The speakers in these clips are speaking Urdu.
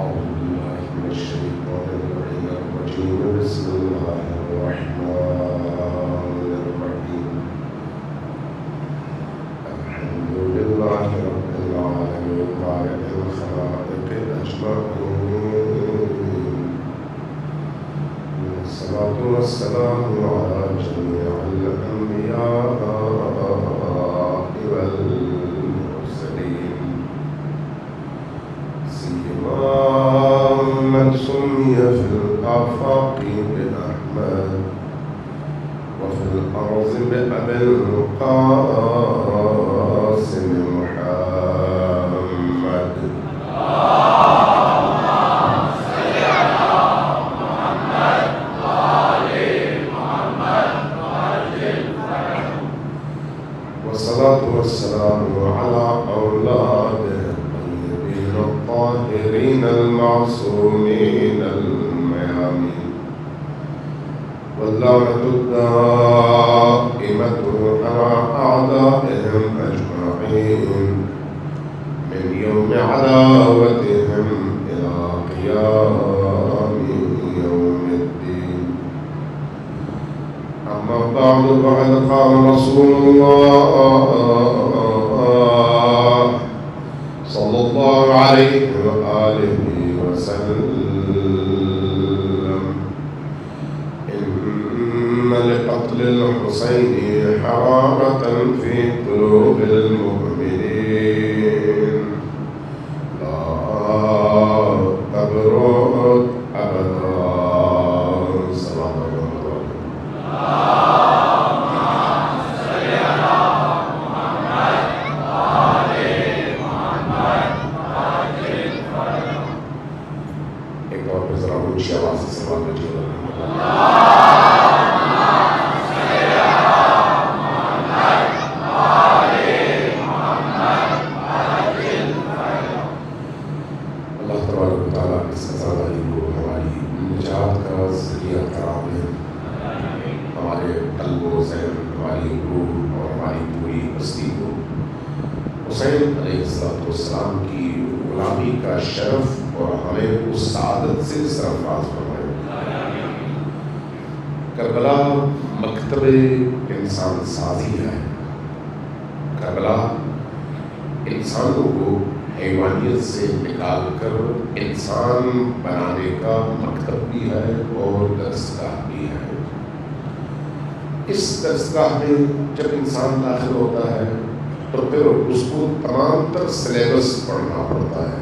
أعوذ بالله من الشيطان اللعين الرجيم بسم الله الرحمن الرحيم الحمد لله رب العالمين بارئ الخلائق أجمعين والصلاة والسلام على جميع الأنبياء والمرسلين سيما من سمي في الآفاق بأحمد وفي الأرض بأبي القاسم محمد والصلاة والسلام على أولاده الطيبين الطاهرين المعصومين الميامين واللعنة الدائمة على أعدائهم أجمعين من يوم عداوتهم إلى قيام يوم الدين أما بعد فقد قال رسول الله صلى الله عليه وآله وسلم إن لقتل الحسين حرارة في قلوب المؤمنين لا تبرد أبدا صلى الله حسین علیہ السلام کی غلامی کا شرف اور ہمیں اس سعادت سے سرفراز فرمائے۔ کربلا مکتب انسان سازی ہے۔ کربلا انسانوں کو حیوانیت سے نکال کر انسان بنانے کا مکتب بھی ہے اور درسگاہ بھی ہے۔ اس درسگاہ میں جب انسان داخل ہوتا ہے تو پھر اس کو تمام تر سلیبس پڑھنا پڑتا ہے،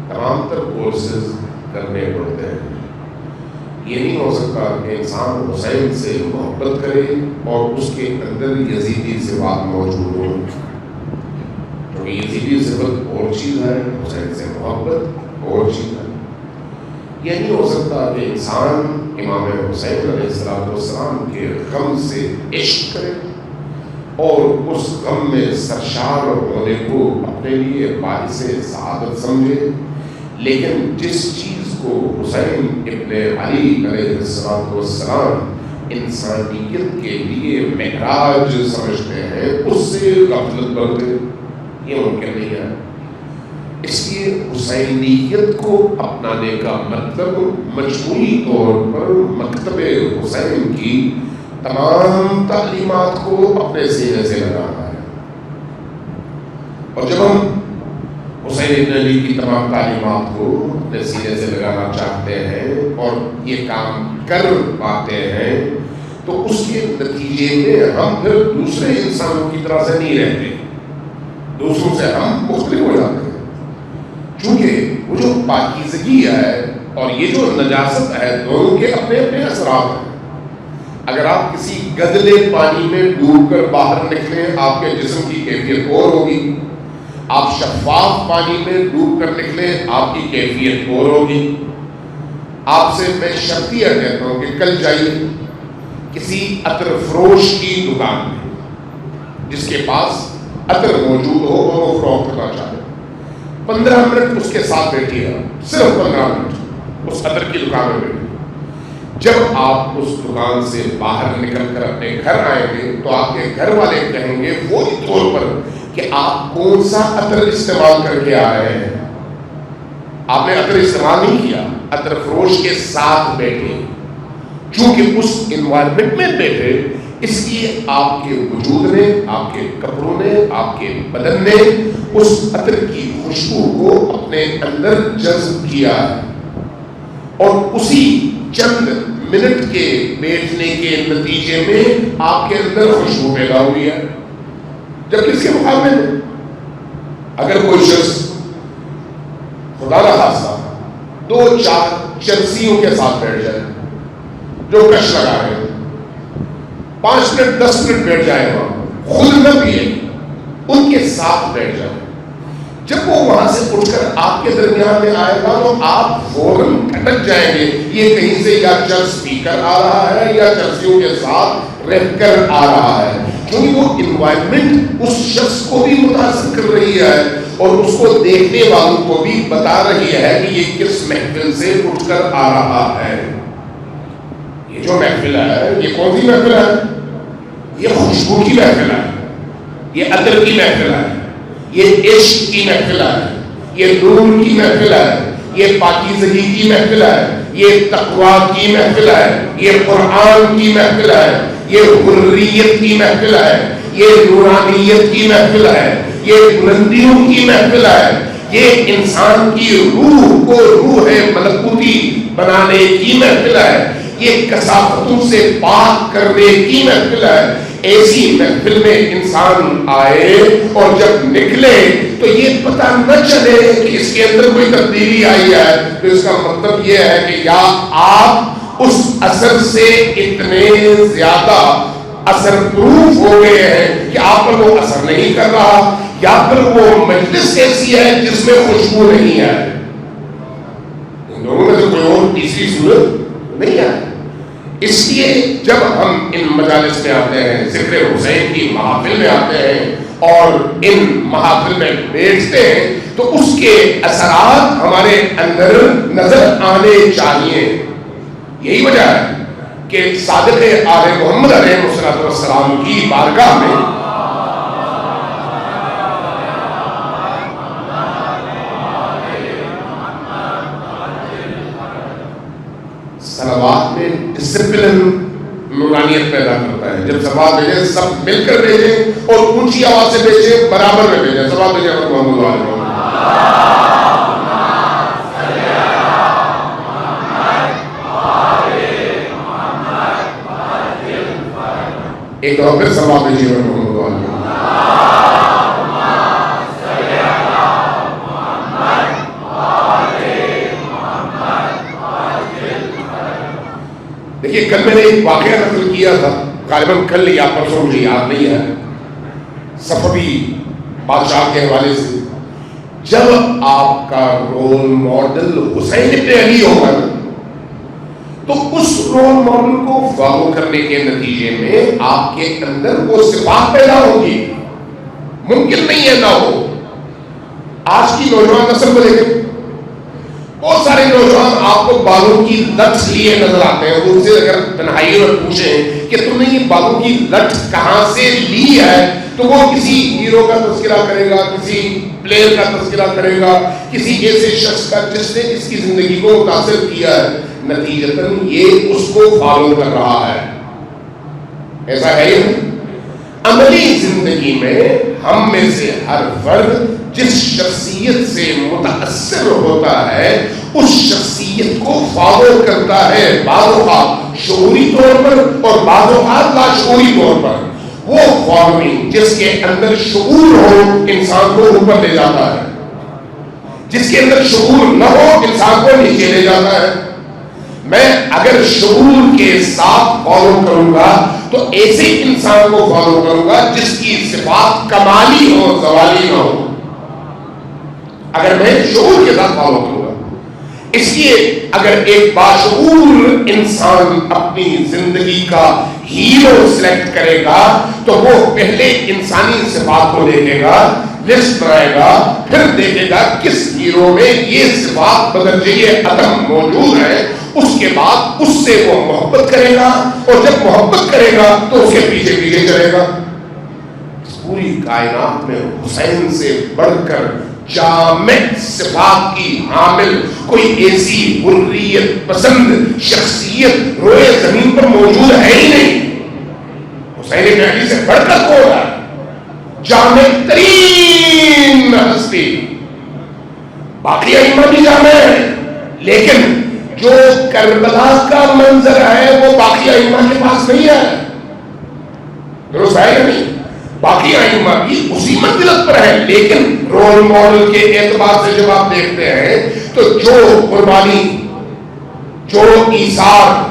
تمام تر کورسز کرنے پڑتے ہیں۔ یہ نہیں ہو سکتا کہ انسان حسین سے محبت کرے اور اس کے اندر یزیدی صفات موجود ہوں، کیونکہ یزیدی صفت اور چیز ہے، حسین سے محبت اور چیز ہے۔ یہ نہیں ہو سکتا کہ انسان امام حسین علیہ السلام کے غم سے عشق کرے اور اس غم میں سرشار ہونے کو اپنے لیے باعث سعادت سمجھے، لیکن جس چیز کو حسین ابن علی علیہ السلام انسانیت کے لیے معراج سمجھتے ہیں اس سے غفلت برتے، یہ ممکن نہیں ہے۔ اس لیے حسینیت کو اپنانے کا مطلب مجموعی طور پر مکتب حسین کی تمام تعلیمات کو اپنے سینے سے لگانا ہے۔ اور جب ہم حسین ابن علی کی تمام تعلیمات کو اپنے سینے سے لگانا چاہتے ہیں اور یہ کام کر پاتے ہیں تو اس کے نتیجے میں ہم پھر دوسرے انسانوں کی طرح سے نہیں رہتے، دوسروں سے ہم مختلف ہو جاتے ہیں۔ چونکہ وہ جو پاکیزگی ہے اور یہ جو نجاست ہے دونوں کے اپنے اپنے اثرات ہیں۔ اگر آپ کسی گدلے پانی میں ڈوب کر باہر نکلیں آپ کے جسم کی کیفیت اور ہوگی، آپ شفاف پانی میں ڈوب کر نکلیں آپ کی کیفیت اور ہوگی۔ آپ سے میں شرطیہ کہتا ہوں کہ کل جائیے کسی عطر فروش کی دکان میں جس کے پاس عطر موجود ہو اور وہ فروخت کرنا چاہے، 15 منٹ اس کے ساتھ بیٹھیے، صرف 15 منٹ اس عطر کی دکان میں بیٹھیے۔ جب آپ اس دکان سے باہر نکل کر اپنے گھر آئیں گے تو آپ کے گھر والے کہیں گے فوری طور پر کہ آپ کون سا عطر استعمال کر کے آ رہے ہیں۔ آپ نے عطر استعمال نہیں کیا، عطر فروش کے ساتھ بیٹھے، چونکہ اس انوائرمنٹ میں بیٹھے اس لیے آپ کے وجود نے، آپ کے کپڑوں نے، آپ کے بدن نے اس عطر کی خوشبو کو اپنے اندر جذب کیا ہے، اور اسی چند منٹ کے بیٹھنے کے نتیجے میں آپ کے اندر خوشبو پیدا ہوئی ہے۔ جب کس کے مقابلے میں اگر کوئی شخص خدا نہ خاصہ 2-4 چرسیوں کے ساتھ بیٹھ جائے جو کش لگا رہے ہیں، 5 منٹ 10 منٹ بیٹھ جائے گا، خود نہ پیے، ان کے ساتھ بیٹھ جائے، جب وہ وہاں سے اٹھ کر آپ کے درمیان میں آئے گا تو آپ فوراً کھٹک جائیں گے، یہ کہیں سے یا چرس پی کر آ رہا ہے یا چرسیوں کے ساتھ رہ کر آ رہا ہے، کیونکہ وہ انوائرمنٹ اس شخص کو بھی متاثر کر رہی ہے اور اس کو دیکھنے والوں کو بھی بتا رہی ہے کہ یہ کس محفل سے اٹھ کر آ رہا ہے۔ یہ جو محفل ہے یہ کون سی محفل ہے؟ یہ خوشبو کی محفل ہے، یہ عطر کی محفل ہے، یہ عشق کی محفل ہے، یہ نور کی محفل ہے، یہ پاکیزگی کی محفل ہے، یہ تقویٰ کی محفل ہے، یہ قرآن کی محفل ہے، یہ حریت کی محفل ہے، یہ نورانیت کی محفل ہے، یہ بلندیوں کی محفل ہے، یہ انسان کی روح کو روح ملکوتی بنانے کی محفل ہے، یہ کثافتوں سے پاک کرنے کی محفل ہے۔ ایسی محفل میں انسان آئے اور جب نکلے تو یہ پتہ نہ چلے کہ اس کے اندر کوئی تبدیلی آئی ہے، تو اس کا مطلب یہ ہے کہ یا آپ اس اثر سے اتنے زیادہ اثر پروف ہو گئے ہیں کہ آپ پر وہ اثر نہیں کر رہا، یا پھر وہ مجلس ایسی ہے جس میں خوشبو نہیں ہے۔ ان دونوں میں سے کوئی اور تیسری صورت نہیں ہے۔ اس لیے جب ہم ان مجالس میں آتے ہیں، ذکر حسین کی محافل میں آتے ہیں اور ان محافل میں بیٹھتے ہیں تو اس کے اثرات ہمارے اندر نظر آنے چاہیے۔ یہی وجہ ہے کہ صادق آل محمد علیہ السلام کی بارگاہ میں صلوات میں ڈسپلن نورانیت پیدا کرتا ہے۔ جب صلوات بھیجیں سب مل کر بھیجیں اور اونچی آواز سے بھیجیں، برابر میں بھیجیں۔ صلوات بھیجیں محمد علیہ وسلم۔ ایک دفعہ پھر صلوات بھیجیں محمد علیہ وسلم۔ دیکھیے کل میں نے ایک واقعہ نقل کیا تھا، غالباً کل یا پرسوں، مجھے یاد نہیں ہے، صفوی بادشاہ کے حوالے سے۔ جب آپ کا رول ماڈل حسین ابن علی ہوگا نا تو اس رول ماڈل کو فالو کرنے کے نتیجے میں آپ کے اندر وہ صفات پیدا ہوگی، ممکن نہیں ہے نہ ہو۔ آج کی نوجوان نسل کو دیکھیں، بہت سارے نوجوان آپ کو بالوں کی لٹ لیے نظر آتے ہیں، ان سے اگر تنہائی میں پوچھیں کہ تم نے یہ بالوں کی لٹ کہاں سے لی ہے تو وہ کسی ہیرو کا تذکرہ کرے گا، کسی پلیئر کا تذکرہ کرے گا، کسی ایسے شخص کا جس نے اس کی زندگی کو متاثر کیا ہے، نتیجتاً یہ اس کو فالو کر رہا ہے۔ ایسا ہے یہ عملی زندگی میں ہم میں سے ہر فرد جس شخصیت سے متاثر ہوتا ہے اس شخصیت کو فالو کرتا ہے، بعض اوقات شعوری طور پر اور بعض اوقات لاشعوری طور پر۔ وہ فالوئنگ جس کے اندر شعور ہو انسان کو اوپر لے جاتا ہے، جس کے اندر شعور نہ ہو انسان کو نیچے لے جاتا ہے۔ میں اگر شعور کے ساتھ فالو کروں گا تو ایسے انسان کو فالو کروں گا جس کی صفات کمالی ہو، زوالی نہ ہو، اگر میں شعور کے ساتھ فالو کروں گا۔ اس لیے اگر ایک باشعور انسان اپنی زندگی کا ہیرو سلیکٹ کرے گا تو وہ پہلے انسانی صفات کو دیکھے گا، لسٹ بنائے گا، پھر دیکھے گا کس ہیرو میں یہ صفات بدرجہ عدم موجود ہے، اس کے بعد اس سے وہ محبت کرے گا، اور جب محبت کرے گا تو اس کے پیچھے پیچھے چلے گا۔ پوری کائنات میں حسین سے بڑھ کر جامع صفات کی حامل کوئی ایسی حریت پسند شخصیت روئے زمین پر موجود ہے ہی نہیں. حسین بن علی سے بڑھ کر کون ہے؟ جامع ترین ہستی. باقی ائمہ بھی جامع ہیں، لیکن جو کربلا کا منظر ہے وہ باقی ائمہ کے پاس نہیں ہے. درست ہے یا نہیں؟ باقی ائمہ بھی اسی منزلت پر ہے، لیکن رول ماڈل کے اعتبار سے جب آپ دیکھتے ہیں تو جو قربانی، جو ایثار،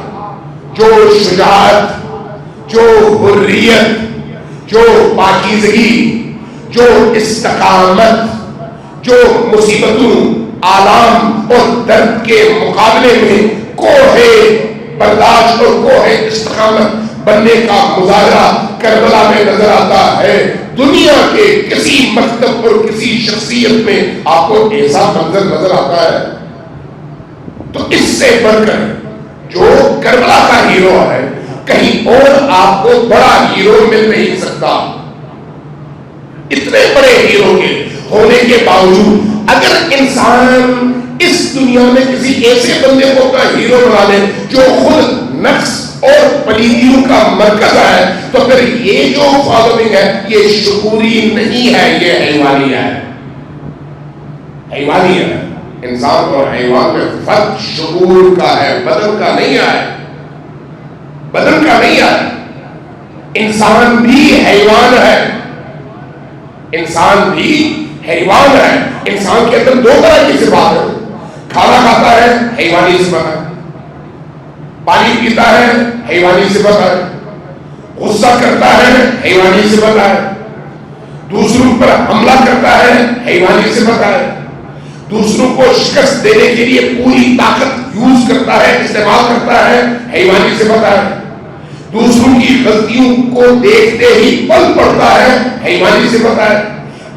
جو شجاعت، جو حریت، جو پاکیزگی، جو استقامت، جو مصیبتوں، آلام اور درد کے مقابلے میں کوہ برداشت اور کوہ استقامت بننے کا مظاہرہ کربلا میں نظر آتا ہے. دنیا کے کسی مکتب اور کسی شخصیت میں آپ کو ایسا منظر نظر آتا ہے؟ تو اس سے بڑھ کر جو کربلا کا ہیرو ہے، کہیں اور آپ کو بڑا ہیرو مل نہیں سکتا. اتنے بڑے ہیرو کے ہونے کے باوجود اگر انسان اس دنیا میں کسی ایسے بندے کو اپنا ہیرو بنا لے جو خود نفس اور پلیدیوں کا مرکز ہے، تو پھر یہ جو فالوئنگ ہے یہ شعوری نہیں ہے، یہ حیوانی ہے. حیوانی ہے. انسان اور حیوان میں فرق شعور کا ہے، بدن کا نہیں ہے. بدن کا نہیں ہے. انسان بھی حیوان ہے. انسان بھی حیوان ہے. انسان کے اندر دو طرح کی صفات ہے. کھانا کھاتا ہے، حیوانی صفت ہے. پانی پیتا ہے، حیوانی صفت ہے. غصہ کرتا ہے، حیوانی صفت ہے. دوسروں پر حملہ کرتا ہے، حیوانی صفت ہے. دوسروں کو شکست دینے کے لیے پوری طاقت یوز کرتا ہے، استعمال کرتا ہے، حیوانی صفت ہے. دوسروں کی غلطیوں کو دیکھتے ہی پل پڑتا ہے، حیوانی صفت ہے.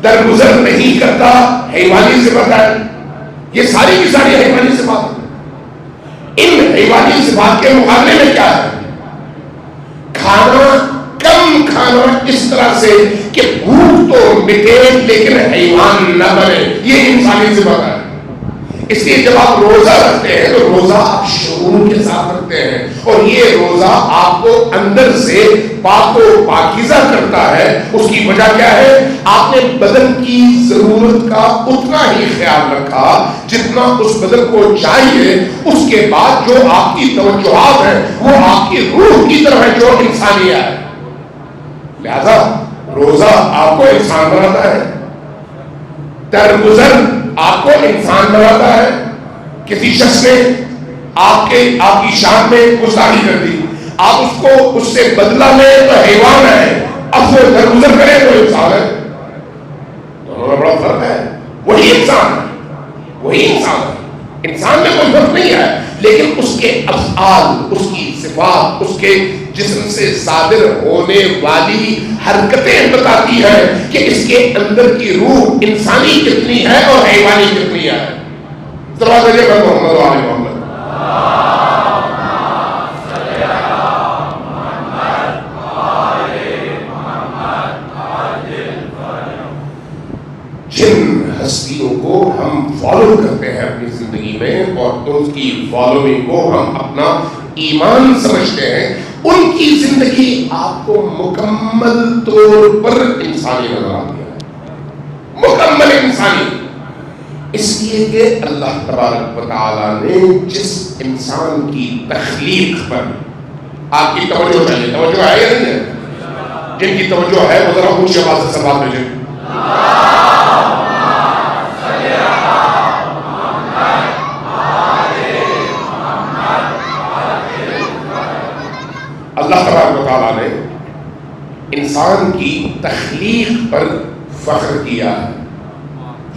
درگزر نہیں کرتا، حیوانی صفت ہے. یہ ساری کی ساری حیوانی صفات ہیں. ان حیوانی صفات کے مقابلے میں کیا ہے؟ کھانا کم کھانا اس طرح سے کہ بھوک تو مٹے لیکن حیوان نہ بنے، یہ انسانی صفت ہے. اس لیے جب آپ روزہ رکھتے ہیں تو روزہ آپ شعور کے ساتھ رکھتے ہیں، اور یہ روزہ آپ کو اندر سے پاک و پاکیزہ کرتا ہے. اس کی وجہ کیا ہے؟ آپ نے بدن کی ضرورت کا اتنا ہی خیال رکھا جتنا اس بدن کو چاہیے. اس کے بعد جو آپ کی توجہات ہیں وہ آپ کی روح کی طرف ہے جو انسانی ہے. لہذا روزہ آپ کو انسان بناتا ہے. درگزر آپ کو انسان بناتا ہے. کسی شخص نے آپ کی شان میں گستاخی کر دی، آپ اس کو اس سے بدلہ لیں تو حیوان ہے، اب وہ درگزر کرے تو انسان ہے. دونوں میں بڑا فرق ہے. وہی انسان ہے، وہی انسان ہے. انسان میں کوئی فرق نہیں ہے، لیکن اس کے افعال، اس کی صفات، اس کے جسم سے صادر ہونے والی حرکتیں بتاتی ہیں کہ اس کے اندر کی روح انسانی کتنی ہے اور حیوانی کتنی ہے. محمد علیہ محمد. جن ہستیوں کو ہم فالو کرتے ہیں اپنی زندگی میں اور ان کی فالوئنگ کو ہم اپنا ایمان سمجھتے ہیں، ان کی زندگی آپ کو مکمل طور پر انسانی نظر آتی ہے. مکمل انسانی. اس لیے کہ اللہ تبارک و تعالیٰ نے جس انسان کی تخلیق پر آپ کی توجہ چاہیے، توجہ ہے یا نہیں ہے؟ جن کی توجہ ہے وہ ذرا اونچی آواز سے سلام بھیجیں. اللہ تبارک و تعالیٰ نے انسان کی تخلیق پر فخر کیا ہے.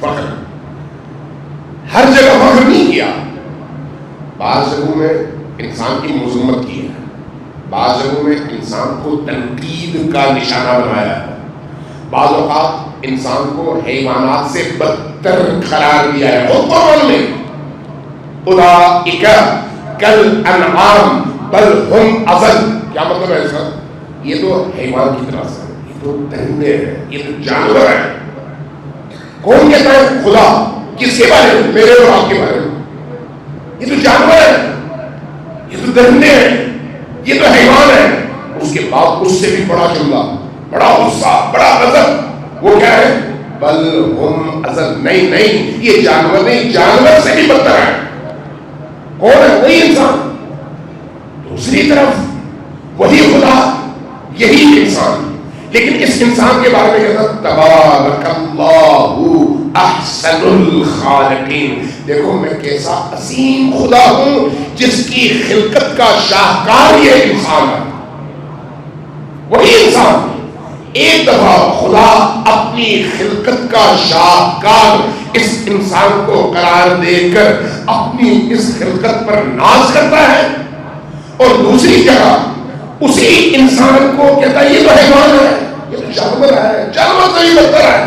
فخر ہر جگہ فخر نہیں کیا. بعض جگہوں میں انسان کی مذمت کی ہے، بعض جگہوں میں انسان کو تنقید کا نشانہ بنایا ہے، بعض اوقات انسان کو حیوانات سے بدتر قرار دیا ہے. وہ قرآن میں اولئک کالانعام بل ہم اضل. کیا مطلب ہے اس کا؟ یہ تو حیوان کی طرح سے، یہ تو درندے ہیں، یہ تو جانور ہیں. کون کہتا ہے خدا؟ کس کے بارے میں؟ میرے اور آپ کے بارے میں. یہ تو جانور ہے، یہ تو درندے ہیں، یہ تو حیوان ہے. اس کے بعد اس سے بھی بڑا جملہ، بڑا غصہ، بڑا غضب. وہ کیا ہے؟ بل ہم ازل. نہیں نہیں، یہ جانور نہیں، جانور سے بھی بدتر ہے. کون ہے؟ وہی انسان. دوسری طرف وہی خدا، یہی انسان. لیکن اس انسان کے بارے میں کہتا تبارک اللہ احسن الخالقین. دیکھو میں کیسا عظیم خدا ہوں جس کی خلقت کا شاہکار یہ انسان ہے. وہی انسان. ایک دفعہ خدا اپنی خلقت کا شاہکار اس انسان کو قرار دے کر اپنی اس خلقت پر ناز کرتا ہے، اور دوسری جگہ اسی انسان کو کہتا ہے یہ تو حیوان ہے، یہ تو جانور ہے، جانور سے ہی بدتر ہے.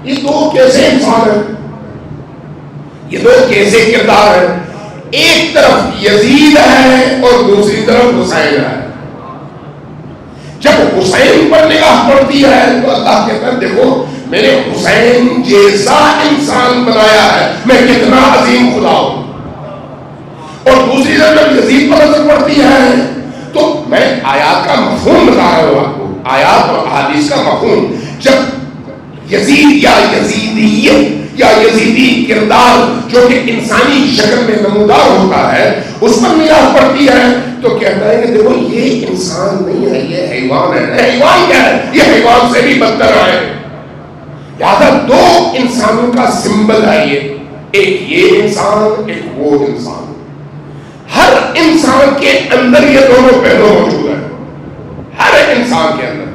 یہ دو کیسے انسان ہیں؟ یہ دو کیسے کردار ہیں؟ ایک طرف یزید ہے اور دوسری طرف حسین ہے. جب حسین پر نگاہ پڑتی ہے تو اللہ کہتا ہے دیکھو میں نے حسین جیسا انسان بنایا ہے، میں کتنا عظیم خدا ہوں. اور دوسری طرف جب یزید پر نظر پڑتی ہے تو میں آیات کا مفہوم بتا رہا ہوں آپ کو، آیات اور احادیث کا مفہوم. جب یزید یا یزیدیت یا یزیدی کردار جو کہ انسانی شکل میں نمودار ہوتا ہے اس پر نگاہ پڑتی ہے تو کہتا ہے کہ دیکھو یہ انسان نہیں ہے، یہ حیوان ہے. حیوان کیا ہے؟ یہ حیوان سے بھی بدتر ہے. لہذا دو انسانوں کا سمبل ہے یہ، ایک یہ انسان، ایک وہ انسان. ہر انسان کے اندر یہ دونوں پہلو موجود ہیں. ہر انسان کے اندر،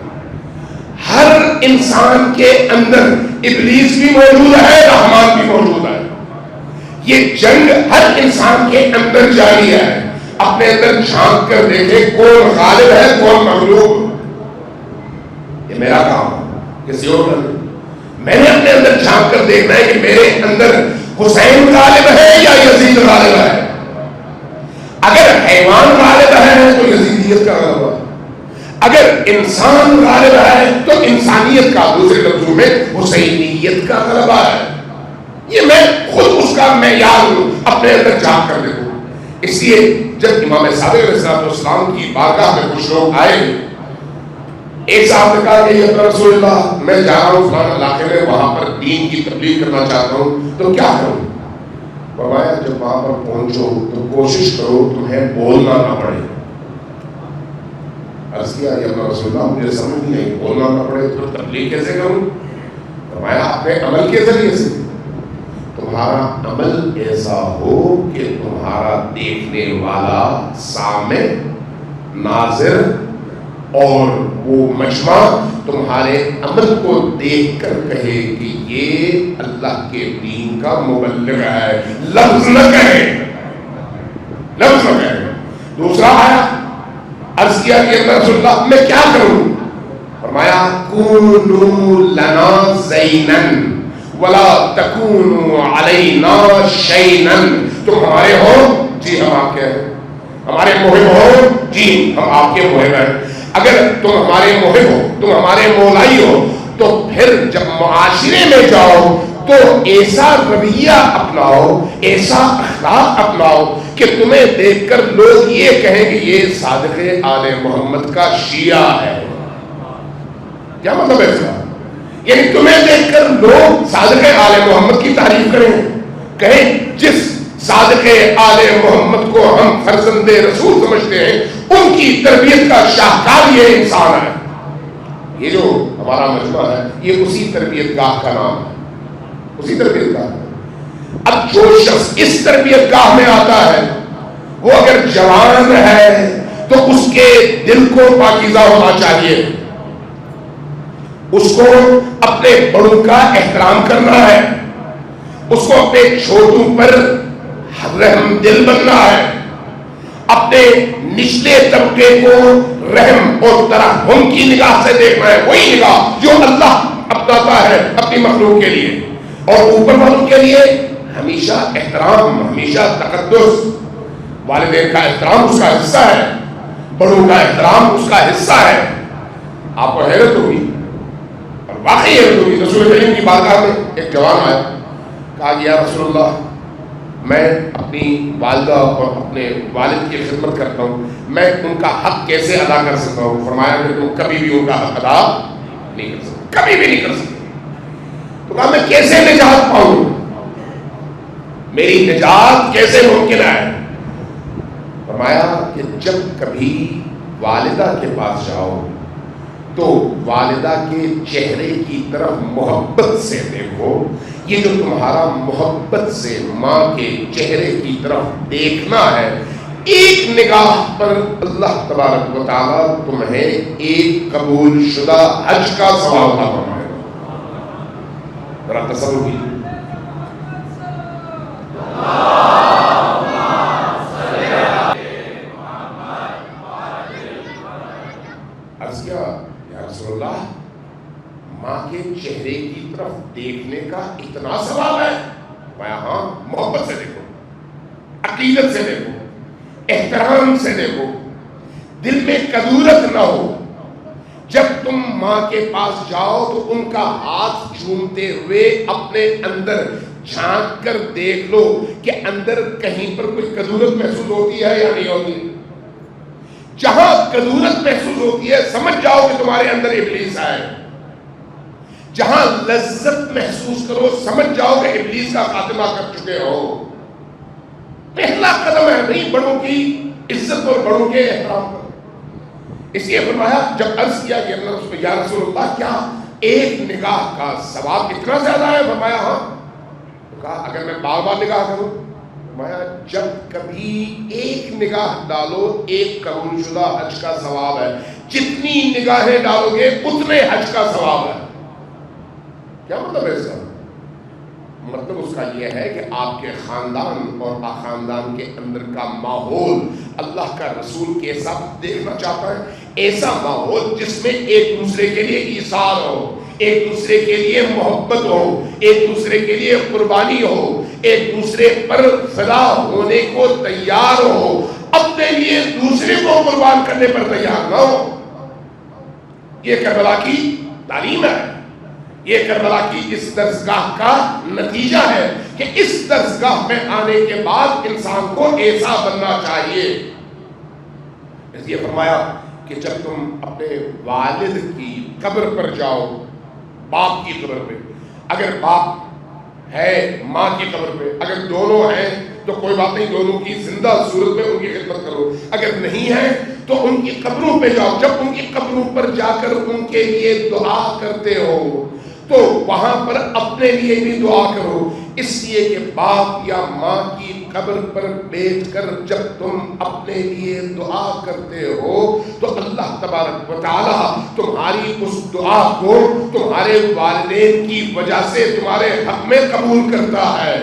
ہر انسان کے اندر ابلیس بھی موجود ہے، رحمان بھی موجود ہے. یہ جنگ ہر انسان کے اندر جاری ہے. اپنے اندر جھانک کر دیکھے کون غالب ہے کون مغلوب. یہ میرا کام ہے، کسی اور کا نہیں. میں نے اپنے اندر جھانک کر دیکھنا ہے کہ میرے اندر حسین غالب ہے یا یزید غالب ہے. اگر حیوان غالب ہے تو یزیدیت کا غلبہ، اگر انسان غالب ہے تو انسانیت کا، دوسرے لفظوں میں حسینیت کا غلبہ ہے. یہ میں خود اس کا معیار ہوں، اپنے اندر جھانک کر دیکھوں. اس لیے جب امام صادق علیہ السلام کی بارگاہ میں کچھ لوگ آئے، ایک صاحب نے کہا کہ یا رسول اللہ میں جا رہا ہوں فلاں علاقے میں، وہاں پر دین کی تبلیغ کرنا چاہتا ہوں تو کیا کروں؟ فرمایا جب وہاں پر پہنچو تو کوشش کرو تمہیں بولنا نہ پڑے. عرض کیا یا رسول اللہ مجھے سمجھ نہیں آئی، بولنا نہ پڑے تو تبلیغ کیسے کروں؟ فرمایا اپنے عمل کے ذریعے سے. تمہارا عمل ایسا ہو کہ تمہارا دیکھنے والا سامع، ناظر اور وہ مجمع تمہارے عمل کو دیکھ کر کہے کہ یہ اللہ کے دین کا مبلغ ہے. لفظ نہ کہے، لفظ نہ کہے. دوسرا آیا، عرض کیا کہ رسول اللہ میں کیا کروں؟ فرمایا کونوا لنا زینا ولا تکونوا علینا شینا. تم ہمارے ہو جی ہم آپ کے ہیں، ہمارے محب ہو جی ہم آپ کے محب ہیں. اگر تم ہمارے محب ہو، تم ہمارے مولائی ہو، تو پھر جب معاشرے میں جاؤ تو ایسا رویہ اپناؤ، ایسا اخلاق اپناؤ کہ تمہیں دیکھ کر لوگ یہ کہیں کہ یہ صادق آل محمد کا شیعہ ہے. کیا مطلب ہے اس کا؟ یعنی تمہیں دیکھ کر لوگ صادق آل محمد کی تعریف کریں، کہیں جس صادق آل محمد کو ہم فرزند رسول سمجھتے ہیں ان کی تربیت کا شاہکار یہ انسان ہے. یہ جو ہمارا مجمع ہے یہ اسی تربیت گاہ کا نام ہے، اسی تربیت گاہ. اب جو شخص اس تربیت گاہ میں آتا ہے وہ اگر جوان ہے تو اس کے دل کو پاکیزہ ہونا چاہیے، اس کو اپنے بڑوں کا احترام کرنا ہے، اس کو اپنے چھوٹوں پر رحم دل بننا ہے، اپنے نچلے طبقے کو رحم اور ترحم کی نگاہ سے دیکھنا ہے، وہی نگاہ جو اللہ اپناتا ہے اپنی مخلوق کے لیے. اور اوپر والوں کے لیے ہمیشہ احترام، ہمیشہ تقدس. والدین کا احترام اس کا حصہ ہے، بڑوں کا احترام اس کا حصہ ہے. آپ کو حیرت ہوگی اور واقعی ہے رسول کریم کی بارگاہ میں ایک جوان آیا، کہا کہ یا رسول اللہ میں اپنی والدہ اور اپنے والد کی خدمت کرتا ہوں، میں ان کا حق کیسے ادا کر سکتا ہوں؟ فرمایا کہ تم کبھی بھی ان کا حق ادا نہیں کر سکتے، کبھی بھی نہیں کر سکتے۔ تو کہا میں کیسے نجات پاؤں، میری نجات کیسے ممکن ہے؟ فرمایا کہ جب کبھی والدہ کے پاس جاؤ تو والدہ کے چہرے کی طرف محبت سے دیکھو۔ یہ جو تمہارا محبت سے ماں کے چہرے کی طرف دیکھنا ہے، ایک نگاہ پر اللہ تبارک و تعالیٰ تمہیں ایک قبول شدہ حج کا ثواب عطا فرمائے گا۔ ذرا تصور کیجیے۔ عرض کیا یا رسول اللہ ماں کے چہرے کی طرف دیکھنے کا اتنا ثواب ہے؟ میں ہاں، محبت سے دیکھو، عقیدت سے دیکھو، احترام سے دیکھو، دل میں کدورت نہ ہو۔ جب تم ماں کے پاس جاؤ تو ان کا ہاتھ چومتے ہوئے اپنے اندر جھانک کر دیکھ لو کہ اندر کہیں پر کوئی کدورت محسوس ہوتی ہے یا نہیں ہوتی۔ جہاں کدورت محسوس ہوتی ہے سمجھ جاؤ کہ تمہارے اندر ابلیس ہے۔ جہاں لذت محسوس کرو سمجھ جاؤ کہ ابلیس کا خاتمہ کر چکے ہو۔ پہلا قدم ہے نہیں بڑوں کی عزت اور بڑوں کے احترام پر۔ اس لیے فرمایا جب عرض کیا کہ یا رسول اللہ کیا ایک نگاہ کا ثواب اتنا زیادہ ہے؟ فرمایا ہاں۔ تو کہا اگر میں بار بار نگاہ کروں؟ فرمایا جب کبھی ایک نگاہ ڈالو ایک قبول شدہ حج کا ثواب ہے، جتنی نگاہیں ڈالو گے اتنے حج کا ثواب ہے۔ کیا مطلب ہے اس کا؟ مطلب اس کا یہ ہے کہ آپ کے خاندان اور خاندان کے اندر کا ماحول اللہ کا رسول کیسا دیکھنا چاہتا ہے؟ ایسا ماحول جس میں ایک دوسرے کے لیے ایثار ہو، ایک دوسرے کے لیے محبت ہو، ایک دوسرے کے لیے قربانی ہو، ایک دوسرے پر فدا ہونے کو تیار ہو، اپنے لیے دوسرے کو قربان کرنے پر تیار نہ ہو۔ یہ کربلا کی تعلیم ہے، یہ کربلا کی اس درسگاہ کا نتیجہ ہے کہ اس درسگاہ میں آنے کے بعد انسان کو ایسا بننا چاہیے۔ اس لیے فرمایا کہ جب تم اپنے والد کی قبر پر جاؤ، باپ کی قبر پہ، اگر باپ ہے ماں کی قبر پہ، اگر دونوں ہیں تو کوئی بات نہیں، دونوں کی زندہ صورت میں ان کی خدمت کرو، اگر نہیں ہے تو ان کی قبروں پہ جاؤ۔ جب ان کی قبروں پر جا کر ان کے لیے دعا کرتے ہو تو وہاں پر اپنے لیے بھی دعا کرو، اس لیے کہ باپ یا ماں کی قبر پر بیٹھ کر جب تم اپنے لیے دعا کرتے ہو تو اللہ تبارک و تعالی تمہاری اس دعا کو تمہارے والدین کی وجہ سے تمہارے حق میں قبول کرتا ہے،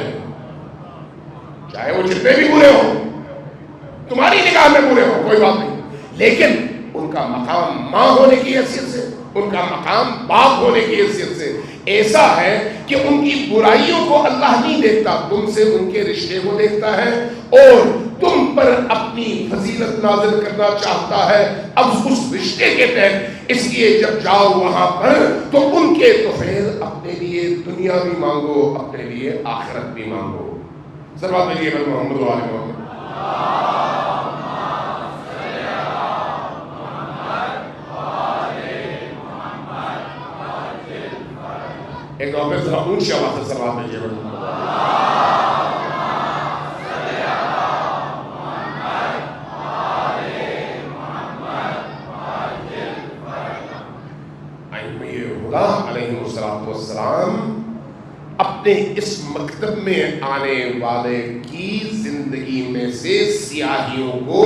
چاہے وہ جتنے بھی برے ہو، تمہاری نگاہ میں برے ہو کوئی بات نہیں، لیکن ان کا مقام ماں ہونے کی حیثیت سے، ان کا مقام باپ ہونے کی حیثیت سے ایسا ہے کہ ان کی برائیوں کو اللہ نہیں دیکھتا، تم سے ان کے رشتے کو دیکھتا ہے اور تم پر اپنی فضیلت نازل کرنا چاہتا ہے اب اس رشتے کے تحت۔ اس لیے جب جاؤ وہاں پر تو ان کے طفیل اپنے لیے دنیا بھی مانگو، اپنے لیے آخرت بھی مانگو۔ سلوات پڑھیے محمد و آل محمد۔ ایک دفعہ پھر ذرا اونچی آواز سے سلوات بھیجیے محمد۔ علیہ السلام اپنے اس مکتب میں آنے والے کی زندگی میں سے سیاہیوں کو،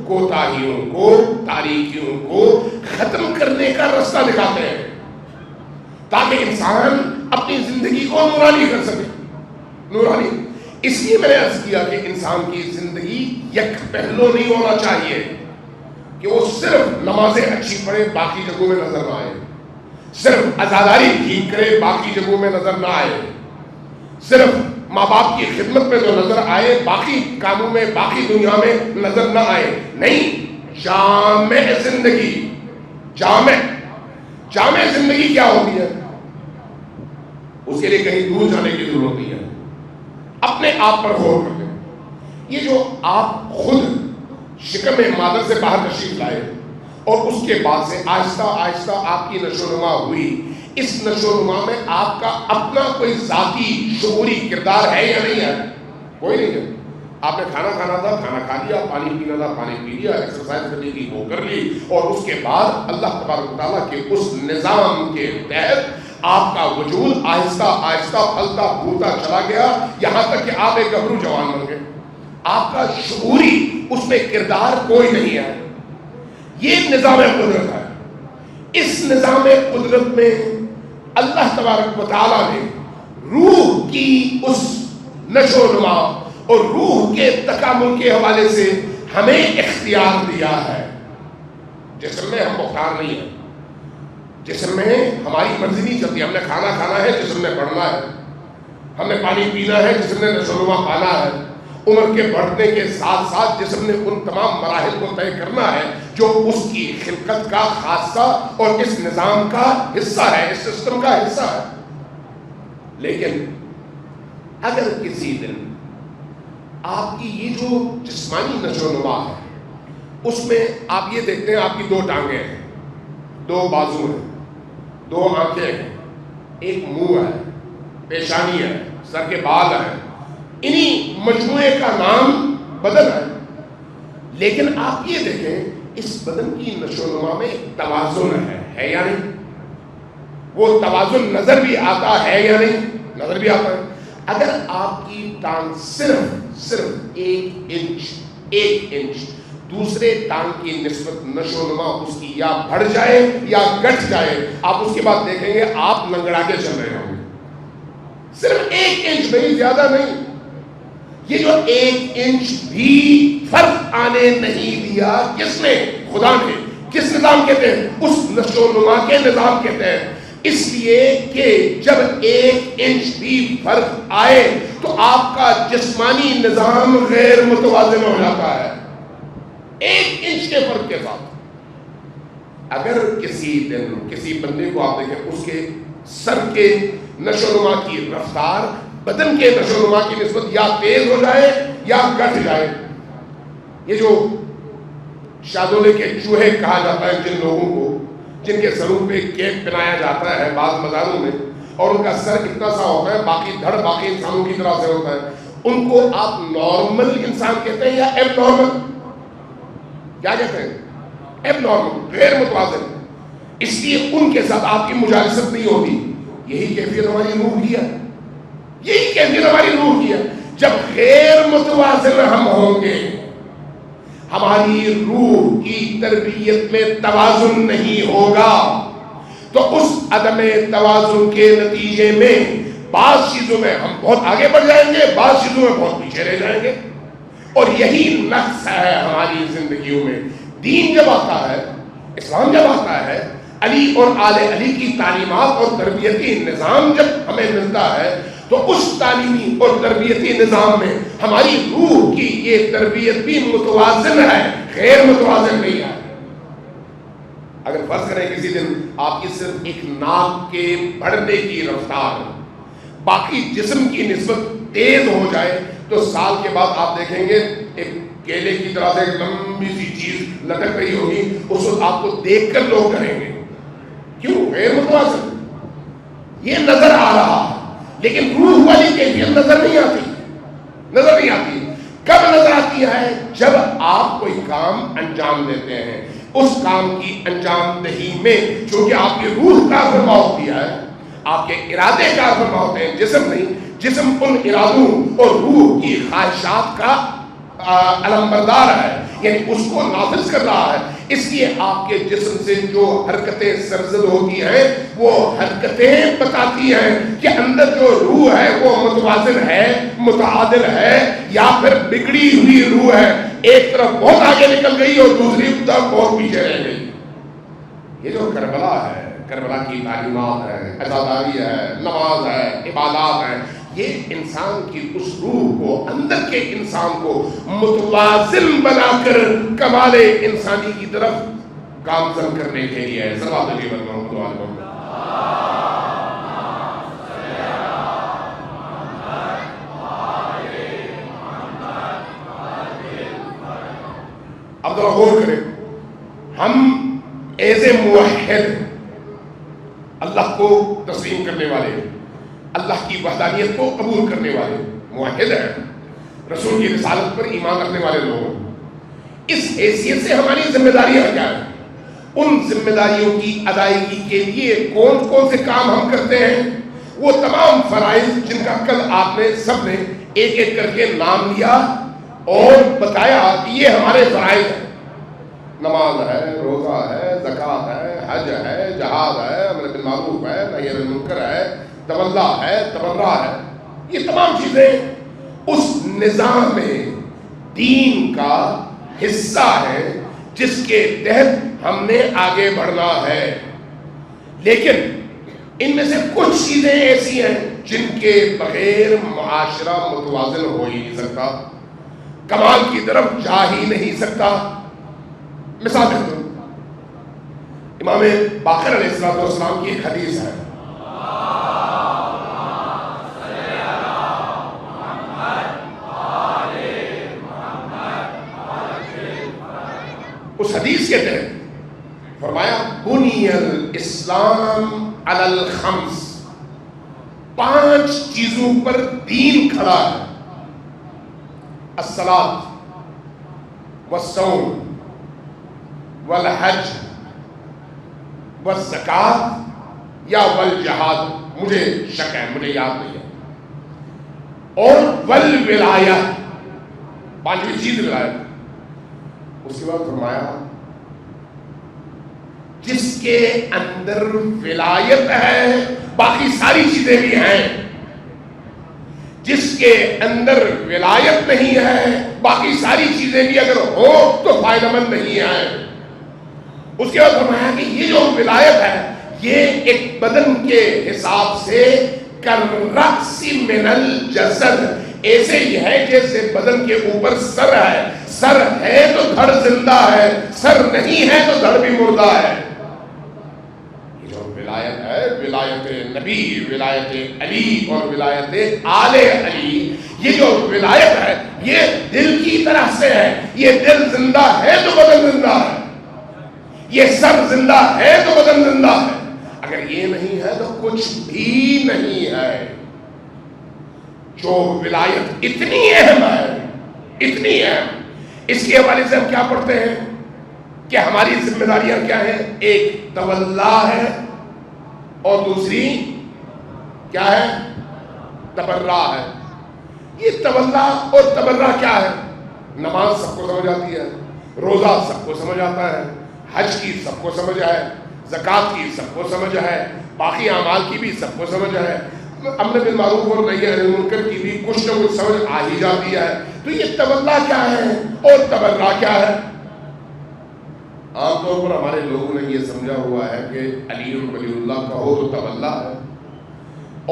کوتاہیوں کو، تاریکیوں کو ختم کرنے کا راستہ دکھاتے ہیں تاکہ انسان اپنی زندگی کو نورانی کر سکے۔ نورانی اس لیے میں نے عرض کیا کہ انسان کی زندگی یک پہلو نہیں ہونا چاہیے کہ وہ صرف نمازیں اچھی پڑھے باقی جگہوں میں نظر نہ آئے، صرف عزاداری ٹھیک کرے باقی جگہوں میں نظر نہ آئے، صرف ماں باپ کی خدمت میں تو نظر آئے باقی کاموں میں باقی دنیا میں نظر نہ آئے۔ نہیں، جامع زندگی، جامع زندگی کیا ہوتی ہے؟ اس کے لیے کہیں دور جانے کی ضرورت نہیں ہے، اپنے آپ پر غور کر لیں۔ یہ جو آپ خود شکم مادر سے باہر تشریف لائے اور اس کے بعد سے آہستہ آہستہ آپ کی نشو و نما ہوئی، اس نشو و نما میں آپ کا اپنا کوئی ذاتی شعوری کردار ہے یا نہیں ہے؟ کوئی نہیں ہے۔ آپ نے کھانا کھانا تھا، کھانا کھا لیا، پانی پینا تھا، پانی پی لیا، ایکسرسائز کرنے کی وہ کر لی، اور اس کے بعد اللہ تبارک و تعالیٰ کے اس نظام کے تحت آپ کا وجود آہستہ آہستہ پھلتا پھولتا چلا گیا، یہاں تک کہ آپ ایک گبرو جوان بن گئے۔ آپ کا شعوری اس میں کردار کوئی نہیں ہے۔ یہ نظام قدرت ہے۔ اس نظام قدرت میں اللہ تبارک و تعالیٰ نے روح کی اس نشو و نما اور روح کے تکامل کے حوالے سے ہمیں اختیار دیا ہے۔ جسم میں ہم مختار نہیں ہیں، جسم میں ہماری مرضی نہیں چلتی۔ ہم نے کھانا کھانا ہے، جسم نے بڑھنا ہے، ہم نے پانی پینا ہے، جسم نے نشو و نما پانا ہے۔ عمر کے بڑھنے کے ساتھ ساتھ جسم نے ان تمام مراحل کو طے کرنا ہے جو اس کی خلقت کا خاصہ اور اس نظام کا حصہ ہے، اس سسٹم کا حصہ ہے۔ لیکن اگر کسی دن آپ کی یہ جو جسمانی نشو و نما ہے اس میں آپ یہ دیکھتے ہیں آپ کی 2 ٹانگیں ہیں، 2 بازو ہیں، 2 آنکھیں ہیں، ایک منہ ہے، پیشانی ہے، سر کے بال ہیں، انہی مجموعے کا نام بدن ہے۔ لیکن آپ یہ دیکھیں اس بدن کی نشو و نما میں ایک توازن ہے یا نہیں؟ وہ توازن نظر بھی آتا ہے یا نہیں؟ نظر بھی آتا ہے۔ اگر آپ کی ٹانگ صرف 1 انچ دوسرے ٹانگ کی نسبت نشو و نما اس کی یا بڑھ جائے یا گھٹ جائے، آپ اس کے بعد دیکھیں گے آپ لنگڑا کے چل رہے ہوں گے۔ صرف 1 انچ نہیں، زیادہ نہیں۔ یہ جو 1 انچ بھی فرق آنے نہیں دیا، کس نے؟ خدا نے۔ کس نظام کے تحت؟ اس نشو و نما کے نظام کے تحت۔ اس لیے کہ جب 1 انچ بھی فرق آئے تو آپ کا جسمانی نظام غیر متوازن ہو جاتا ہے، 1 انچ کے فرق کے ساتھ۔ اگر کسی دن کسی بندے کو آپ دیکھیں اس کے سر کے نشو و نما کی رفتار بدن کے نشو و نما کی نسبت یا تیز ہو جائے یا گھٹ جائے، یہ جو شادولے کے چوہے کہا جاتا ہے جن لوگوں کو جن کے سروں پہ کیپ پہنایا جاتا ہے بعض مزاروں میں، اور ان کا سر اتنا سا ہوتا ہے باقی دھڑ باقی انسانوں کی طرح سے ہوتا ہے، ان کو آپ نارمل انسان کہتے ہیں یا ایب نارمل؟ کیا کہتے ہیں؟ ایب نارمل، غیر متوازن۔ اس لیے ان کے ساتھ آپ کی مجالست نہیں ہوتی۔ یہی کیفیت ہماری روح کی ہے، یہی کیفیت ہماری روح کی ہے۔ جب غیر متوازن ہم ہوں گے، ہماری روح کی تربیت میں توازن نہیں ہوگا، تو اس عدم توازن کے نتیجے میں بعض چیزوں میں ہم بہت آگے بڑھ جائیں گے، بعض چیزوں میں بہت پیچھے رہ جائیں گے۔ اور یہی نقص ہے ہماری زندگیوں میں۔ دین جب آتا ہے، اسلام جب آتا ہے، علی اور آل علی کی تعلیمات اور تربیتی نظام جب ہمیں ملتا ہے تو اس تعلیمی اور تربیتی نظام میں ہماری روح کی یہ تربیت بھی متوازن ہے، غیر متوازن نہیں ہے۔ اگر فرض کریں کسی دن آپ کی صرف ایک ناک کے بڑھنے کی رفتار باقی جسم کی نسبت تیز ہو جائے تو سال کے بعد آپ دیکھیں گے ایک کیلے کی طرح سے ایک لمبی سی چیز لٹک رہی ہوگی، اس وقت آپ کو دیکھ کر لوگ کریں گے۔ کیوں؟ غیر متوازن۔ یہ نظر آ رہا ہے لیکن روح والی کیفیت نظر نہیں آتی، نظر نہیں آتی۔ کب نظر آتی ہے؟ جب آپ کوئی کام انجام دیتے ہیں، اس کام کی انجام دہی میں چونکہ آپ کی روح کا فرما ہوتی ہے، آپ کے ارادے کا فرما ہوتے ہیں، جسم نہیں۔ جسم ان ارادوں اور روح کی خواہشات کا علمبردار ہے، یعنی اس کو نافذ کر رہا ہے۔ اس لیے آپ کے جسم سے جو حرکتیں سرزد ہوتی ہیں وہ حرکتیں بتاتی ہیں کہ اندر جو روح ہے وہ متوازن ہے، متعادل ہے، یا پھر بگڑی ہوئی روح ہے، ایک طرف بہت آگے نکل گئی اور دوسری طرف بہت پیچھے رہ گئی۔ یہ جو کربلا ہے، کربلا کی تعلیمات ہے، عزاداری ہے، نماز ہے، عبادات ہیں، یہ انسان کی اس روح کو، اندر کے انسان کو متوازن بنا کر کمال انسانی کی طرف گامزن کرنے کے لیے ہے۔ صلوات علی محمد۔ ذرا غور کریں، ہم ایز اے موحد اللہ کو تسلیم کرنے والے، اللہ کی وحدانیت کو قبول کرنے والے موحد ہیں، رسول کی رسالت پر ایمان رکھنے والے لوگ، اس حیثیت سے ہماری ذمہ داریاں کیا ہیں؟ ان ذمہ داریوں کی ادائیگی کے لیے کون کون سے کام ہم کرتے ہیں؟ وہ تمام فرائض جن کا کل آپ نے سب نے ایک ایک کر کے نام لیا اور بتایا کہ یہ ہمارے فرائض ہیں، نماز ہے، روزہ ہے، زکوٰۃ ہے، حج ہے، جہاد ہے، امر بالمعروف ہے، نہی عن المنکر ہے، تولا ہے، تبرع ہے، یہ تمام چیزیں اس نظام دین کا حصہ ہیں جس کے تحت ہم نے آگے بڑھنا ہے۔ لیکن ان میں سے کچھ چیزیں ایسی ہیں جن کے بغیر معاشرہ متوازن ہو ہی نہیں سکتا، کمال کی طرف جا ہی نہیں سکتا۔ مثال دیتا ہوں، امام باقر علیہ السلام کی ایک حدیث ہے، اس حدیث کے تحت فرمایا بنی الاسلام علی الخمس، 5 چیزوں پر دین کھڑا ہے، الصلاۃ والصوم والحج والزکوٰۃ یا والجہاد، مجھے شک ہے، مجھے یاد نہیں ہے، اور والولایہ، 5ویں چیز ولایت۔ اس کے بعد فرمایا جس کے اندر ولایت ہے باقی ساری چیزیں بھی ہیں، جس کے اندر ولایت نہیں ہے باقی ساری چیزیں بھی اگر ہو تو فائدہ مند نہیں ہے۔ اس کے بعد فرمایا کہ یہ جو ولایت ہے یہ ایک بدن کے حساب سے کالرأس من الجسد، ایسے ہی ہے جیسے بدن کے اوپر سر ہے، سر ہے تو دھڑ زندہ ہے، سر نہیں ہے تو دھڑ بھی مردہ ہے۔ یہ جو ولایت ہے، ولایت نبی، ولایت علی اور ولایت آل علی، یہ جو ولایت ہے یہ دل کی طرح سے ہے، یہ دل زندہ ہے تو بدن زندہ ہے، یہ سر زندہ ہے تو بدن زندہ ہے، اگر یہ نہیں ہے تو کچھ بھی نہیں ہے۔ جو ولایت اتنی اہم ہے، اتنی اہم، اس کے حوالے سے ہم کیا پڑھتے ہیں کہ ہماری ذمہ داریاں کیا ہیں؟ ایک تولا ہے اور دوسری کیا ہے؟ تبرع ہے۔ یہ تولا اور تبرع کیا ہے؟ نماز سب کو سمجھ آتی ہے، روزہ سب کو سمجھ آتا ہے، حج کی سب کو سمجھ ہے، زکوٰۃ کی سب کو سمجھ ہے، باقی اعمال کی بھی سب کو سمجھ ہے، امر بالمعروف اور نہی عن المنکر کی بھی کچھ نہ کچھ سمجھ آ ہی جاتی ہے۔ تو یہ تولا کیا ہے اور تبرع کیا ہے؟ عام طور پر ہمارے لوگوں نے یہ سمجھا ہوا ہے کہ علی ولی اللہ کہو تو تولا ہے،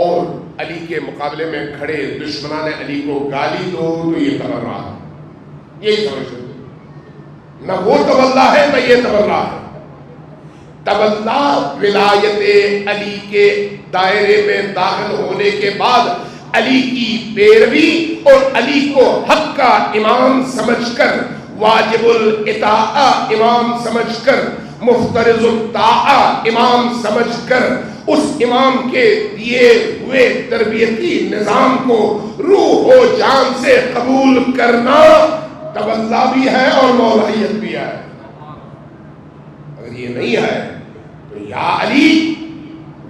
اور علی کے مقابلے میں کھڑے دشمنان علی کو گالی دو تو یہ تبرع ہے، یہی سمجھتے ہیں۔ نہ وہ تولا ہے نہ یہ تبرع ہے۔ تولا ولایت علی کے دائرے میں داخل ہونے کے بعد علی کی پیروی اور علی کو حق کا امام سمجھ کر، واجب الاطاعہ امام سمجھ کر، مفترض الطاعہ امام سمجھ کر، اس امام کے دیے ہوئے تربیتی نظام کو روح و جان سے قبول کرنا تولا بھی ہے اور مولائیت بھی ہے۔ اگر یہ نہیں ہے تو یا علی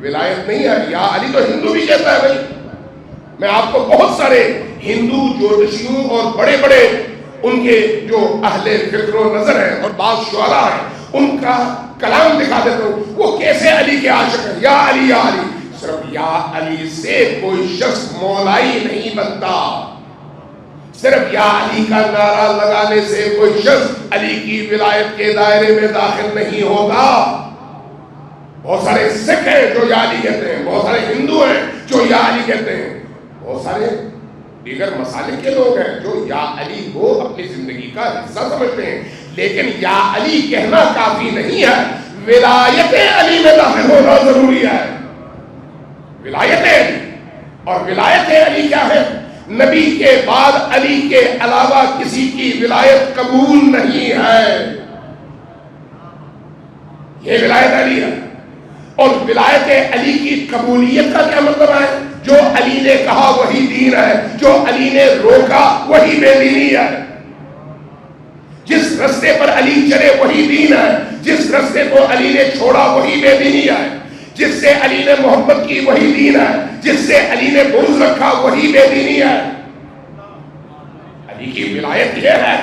ولایت نہیں ہے، یا علی تو ہندو بھی کہتا ہے۔ بھائی میں آپ کو بہت سارے ہندو جوتشیوں اور بڑے بڑے ان کے جو اہل فکر و نظر ہیں اور بعض شعراء ہیں ان کا کلام دکھا دیتا ہوں، وہ کیسے علی کے عاشق ہیں، یا علی یا علی۔ صرف یا علی سے کوئی شخص مولائی نہیں بنتا، صرف یا علی کا نعرہ لگانے سے کوئی شخص علی کی ولایت کے دائرے میں داخل نہیں ہوگا۔ بہت سارے سکھ ہیں جو یا علی کہتے ہیں، بہت سارے ہندو ہیں جو یا علی کہتے ہیں، بہت سارے دیگر مسالک کے لوگ ہیں جو یا علی کو اپنی زندگی کا حصہ سمجھتے ہیں، لیکن یا علی کہنا کافی نہیں ہے، ولایت علی میں داخل ہونا ضروری ہے۔ ولایت علی، اور ولایت علی کیا ہے؟ نبی کے بعد علی کے علاوہ کسی کی ولایت قبول نہیں ہے. یہ ولایت علی ہے. اور ولایت علی کی قبولیت کا کیا مطلب ہے؟ جو علی نے کہا وہی دین ہے، جو علی نے روکا وہی بے دینی ہے. جس رستے پر علی چلے وہی دین ہے، جس رستے کو علی نے چھوڑا وہی بے دینی ہے. جس سے علی نے محبت کی وہی دین ہے، جس سے علی نے بغض رکھا وہی بے دینی ہے. علی کی ولایت یہ ہے.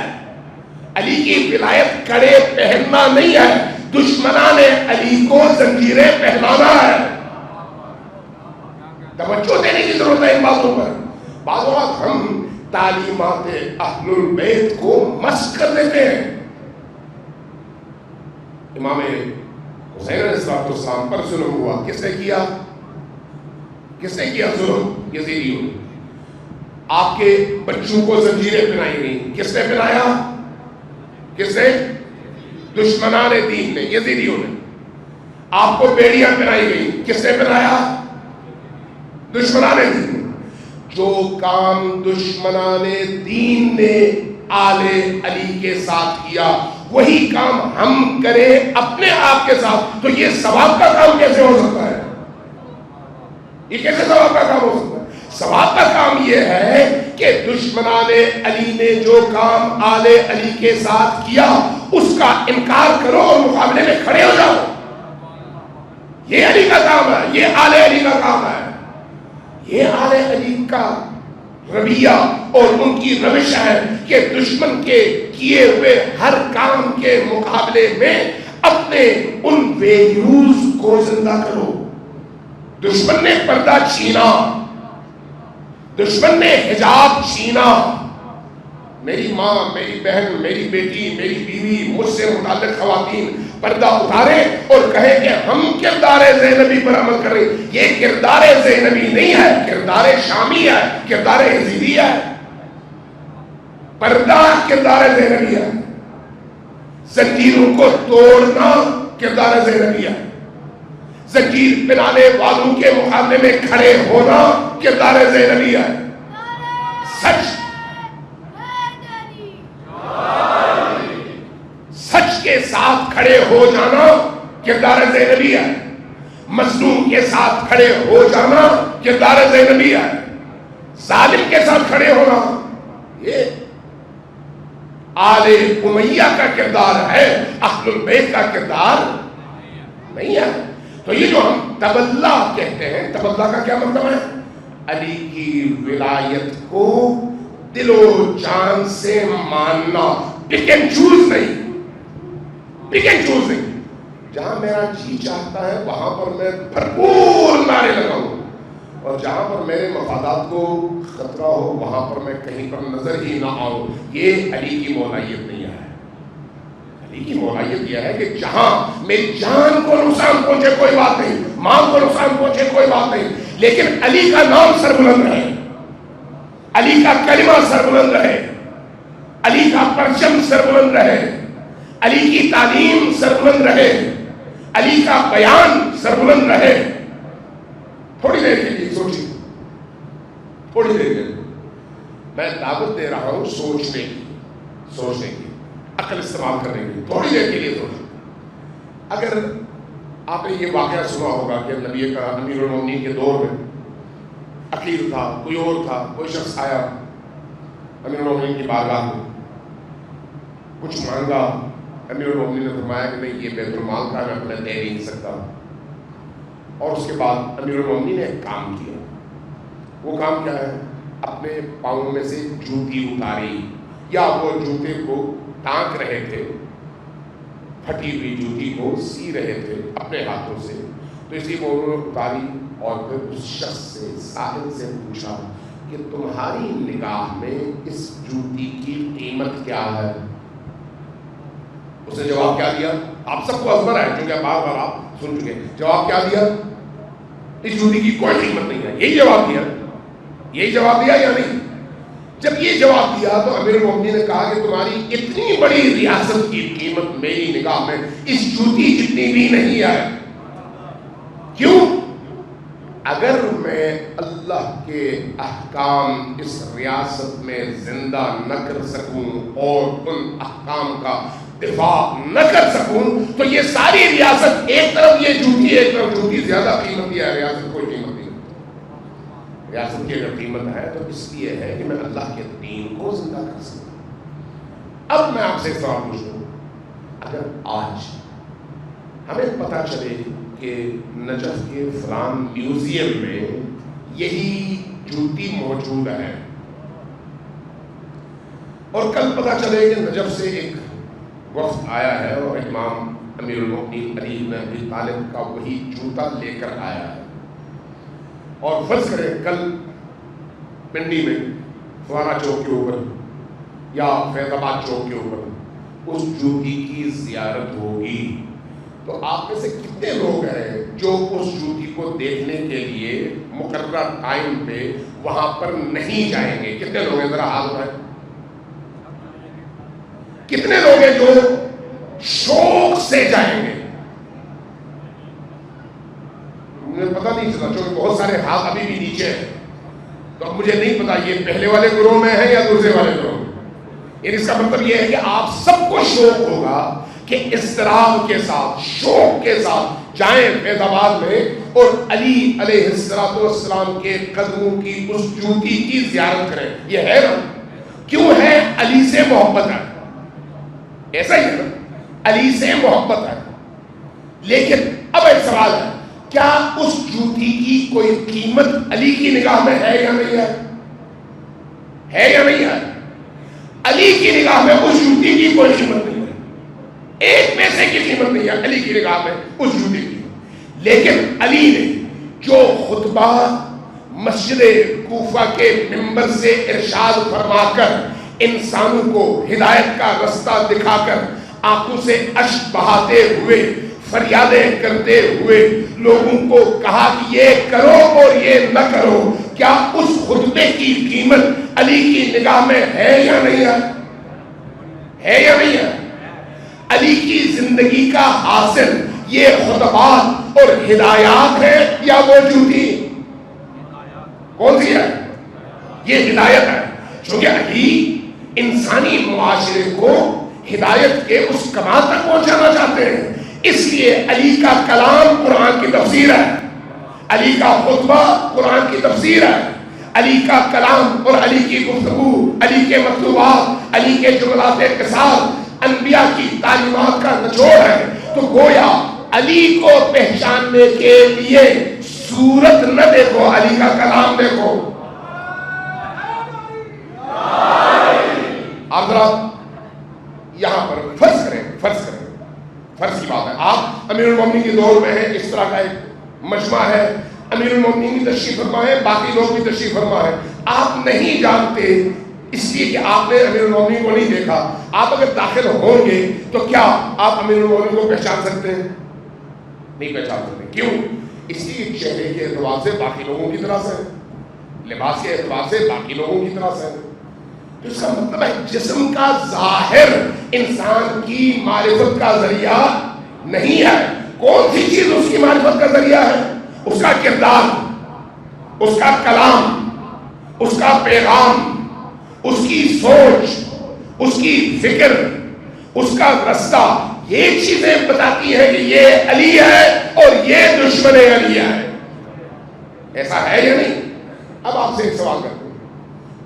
علی کی ولایت کڑے پہننا نہیں ہے، دشمنان علی کو زنجیریں پہنانا ہے. توجہ دینے کی ضرورت ہے ان باتوں پر. بعض اوقات ہم تعلیمات اہل البیت کو مسخ کر دیتے ہیں. امام حسین علیہ السلام پر ظلم ہوا، کس نے کیا؟ کس نے کیا ظلم؟ یزیدیوں نے. آپ کے بچوں کو زنجیریں پہنائی گئیں، کس نے پہنایا؟ کس نے؟ دشمنان دین نے، یزیدیوں نے. آپ کو بیڑیاں پہنائی گئیں، کس نے پہنایا؟ دشمنان دین نے. جو کام دشمنان دین نے آل علی کے ساتھ کیا وہی کام ہم کریں اپنے آپ کے ساتھ، تو یہ ثواب کا کام کیسے ہو سکتا ہے؟ یہ کیسے ثواب کا کام ہو سکتا ہے؟ ثواب کا کام یہ ہے کہ دشمنان علی نے جو کام آل علی کے ساتھ کیا اس کا انکار کرو اور مقابلے میں کھڑے ہو جاؤ. یہ علی کا کام ہے، یہ آل علی کا کام ہے. یہ آل علی کا رویہ اور ان کی روش ہے کہ دشمن کے کیے ہوئے ہر کام کے مقابلے میں اپنے ان ویلیوز کو زندہ کرو. دشمن نے پردہ چھینا، دشمن نے حجاب چھینا. میری ماں، میری بہن، میری بیٹی، میری بیوی، مجھ سے متعلق خواتین پردہ اتارے اور کہے کہ ہم کردار زینبی پر عمل کر رہے ہیں. یہ کردار زینبی نہیں ہے، کردار شامی ہے، کردار یزیدی ہے. پردہ کردار زینبی ہے. زنجیروں کو توڑنا کردار زینبی ہے. زنجیر پہنانے والوں کے مقابلے میں کھڑے ہونا کردار زینبی ہے. سچ کے ساتھ کھڑے ہو جانا کردار زینبی ہے. مظلوم کے ساتھ کھڑے ہو جانا کردار زینبی ہے. ظالم کے ساتھ کھڑے ہونا یہ آل امیہ کا کردار ہے، اہل البیت کا کردار نہیں ہے. تو یہ جو ہم تبلا کہتے ہیں، تبلا کا کیا مطلب ہے؟ علی کی ولایت کو دل و جان سے ماننا، پک اینڈ چوز نہیں. پک اینڈ چوز نہیں. جہاں میرا جی چاہتا ہے وہاں پر میں بھرپور نعرے لگاؤں، اور جہاں پر میرے مفادات کو خطرہ ہو وہاں پر میں کہیں پر نظر ہی نہ آؤں. یہ علی کی مولائیت نہیں ہے. علی کی مولائیت یہ ہے کہ جہاں میری جان کو نقصان پہنچے کوئی بات نہیں، ماں کو نقصان پہنچے کوئی بات نہیں، لیکن علی کا نام سربلند رہے، علی کا کلمہ سربلند رہے، علی کا پرچم سربلند رہے، علی کی تعلیم سربلند رہے، علی کا بیان سربلند رہے. تھوڑی دیر کے لیے سوچیے، تھوڑی دیر کے لیے میں دعوت دے رہا ہوں سوچنے کی، عقل استعمال کرنے کی. تھوڑی دیر کے لیے سوچیے. اگر آپ نے یہ واقعہ سنا ہوگا کہ نبی کا امیر المومنین کے دور میں عقیل تھا، کوئی اور تھا، کوئی شخص آیا امیر المومنین کی بارگاہ میں، کچھ مانگا. امیر المومنین نے فرمایا کہ نہیں، یہ بیت المال کا میں اپنا دے نہیں سکتا. اور اس کے بعد امیر المومنین نے ایک کام کیا. وہ کام کیا ہے؟ اپنے پاؤں میں سے جوتی اتاری، یا وہ جوتے کو ٹانک رہے تھے، پھٹی ہوئی جوتی کو سی رہے تھے اپنے ہاتھوں سے، تو اس لیے وہ انہوں نے اتاری اور پھر اس شخص سے، ساحل سے پوچھا کہ تمہاری نگاہ میں اس جوتی کی قیمت کیا ہے؟ اس نے جواب کیا دیا؟ آپ سب کو ازبر ہے کیونکہ بار بار آپ سن چکے. جواب کیا دیا؟ اس جوتی کی کوئی قیمت نہیں ہے. یہی جواب دیا. یہی جواب دیا یا نہیں؟ جب یہ جواب دیا تو امیر المومنین نے کہا کہ تمہاری اتنی بڑی ریاست کی قیمت میری نگاہ میں اس جوتی جتنی بھی نہیں ہے. کیوں؟ اگر میں اللہ کے احکام اس ریاست میں زندہ نہ کر سکوں اور ان احکام کا دفاع نہ کر سکوں تو یہ ساری ریاست ایک طرف یہ جھوٹی ہے، ایک طرف جھوٹی زیادہ قیمت ہے، ریاست کوئی قیمت نہیں۔ ریاست کی اگر قیمت ہے تو اس لیے ہے کہ میں اللہ کے دین کو زندہ کر سکوں۔ اب میں آپ سے سوال پوچھوں، اگر آج ہمیں پتہ چلے کہ نجف کے فلان میوزیم میں یہی جوتی موجود ہے، اور کل پتہ چلے کہ نجف سے ایک وفد آیا ہے اور امام امیر المؤمنین علی بن ابی طالب کا وہی جوتا لے کر آیا ہے، اور فرض کریں کل پنڈی میں فلانا چوک کے اوپر یا فیض آباد چوک کے اوپر اس جوتی کی زیارت ہوگی، تو آپ میں سے کتنے لوگ ہیں جو اس جوتی کو دیکھنے کے لیے مقررہ ٹائم پہ وہاں پر نہیں جائیں گے؟ کتنے لوگ ہیں؟ ذرا ہاتھ اٹھائیں۔ کتنے لوگ ہیں جو شوق سے جائیں گے؟ مجھے پتہ نہیں چلا، چونکہ بہت سارے ہاتھ ابھی بھی نیچے ہیں، تو اب مجھے نہیں پتا یہ پہلے والے گروہ میں ہے یا دوسرے والے گروہ میں۔ اس کا مطلب یہ ہے کہ آپ سب کو شوق ہوگا کہ اضطراب کے ساتھ، شوق کے ساتھ جائیں فیض آباد میں اور علی علیہ السلام کے قدموں کی اس جوتی کی زیارت کریں۔ یہ ہے نا، کیوں ہے؟ علی سے محبت ہے، ایسا ہی ہے نا، علی سے محبت ہے۔ لیکن اب ایک سوال ہے، کیا اس جوتی کی کوئی قیمت علی کی نگاہ میں ہے یا نہیں ہے؟ ہے یا نہیں ہے؟ علی کی نگاہ میں اس جوتی کی کوئی قیمت نہیں ہے، ایک پیسے کی قیمت نہیں ہے علی کی نگاہ میں اس جوتی کی۔ لیکن علی نے جو خطبہ مسجد کوفہ کے منبر سے ارشاد فرما کر انسانوں کو ہدایت کا رستہ دکھا کر آنکھوں سے اشک بہاتے ہوئے، فریادیں کرتے ہوئے لوگوں کو کہا کہ یہ کرو اور یہ نہ کرو، کیا اس خطبے کی قیمت علی کی نگاہ میں ہے یا نہیں ہے؟ ہے یا نہیں ہے؟ علی کی زندگی کا حاصل یہ خطبات اور ہدایات ہے یا وہ جوتی؟ کون سی ہے؟ یہ ہدایت ہے، چونکہ علی انسانی معاشرے کو ہدایت کے اس کمال تک پہنچانا چاہتے ہیں، اس لیے علی کا کلام قرآن کی تفسیر ہے، علی کا خطبہ قرآن کی تفسیر ہے، علی کا کلام اور علی کی گفتگو، علی کے مطلوبات، علی کے جملات قصار انبیاء کی تعلیمات کا نچوڑ ہے۔ تو گویا علی کو پہچاننے کے لیے صورت نہ دیکھو، علی کا کلام دیکھو۔ آپ ذرا یہاں پر فرض کریں فرض کی بات ہے، آپ امیر المومنین کے دور میں ہیں، اس طرح کا ایک مجمع ہے، امیر المومنین کی تشریف فرما ہے، باقی لوگ بھی تشریف فرما ہے، آپ نہیں جانتے اس لیے کہ آپ نے امیر المومنین کو نہیں دیکھا، آپ اگر داخل ہوں گے تو کیا آپ امیر المومنین کو پہچان سکتے ہیں؟ نہیں پہچان سکتے۔ کیوں؟ اس لیے چہرے کے اعتبار سے باقی لوگوں کی طرح سے، لباس کے اعتبار سے باقی لوگوں کی طرح سے، تو اس کا مطلب ہے جسم کا ظاہر انسان کی معرفت کا ذریعہ نہیں ہے۔ کون سی چیز اس کی معرفت کا ذریعہ ہے؟ اس کا کردار، اس کا کلام، اس کا پیغام، اس کی سوچ، اس کی فکر، اس کا رستہ، یہ چیزیں بتاتی ہیں کہ یہ علی ہے اور یہ دشمن علی ہے۔ ایسا ہے یا نہیں؟ اب آپ سے ایک سوال کرتے ہیں،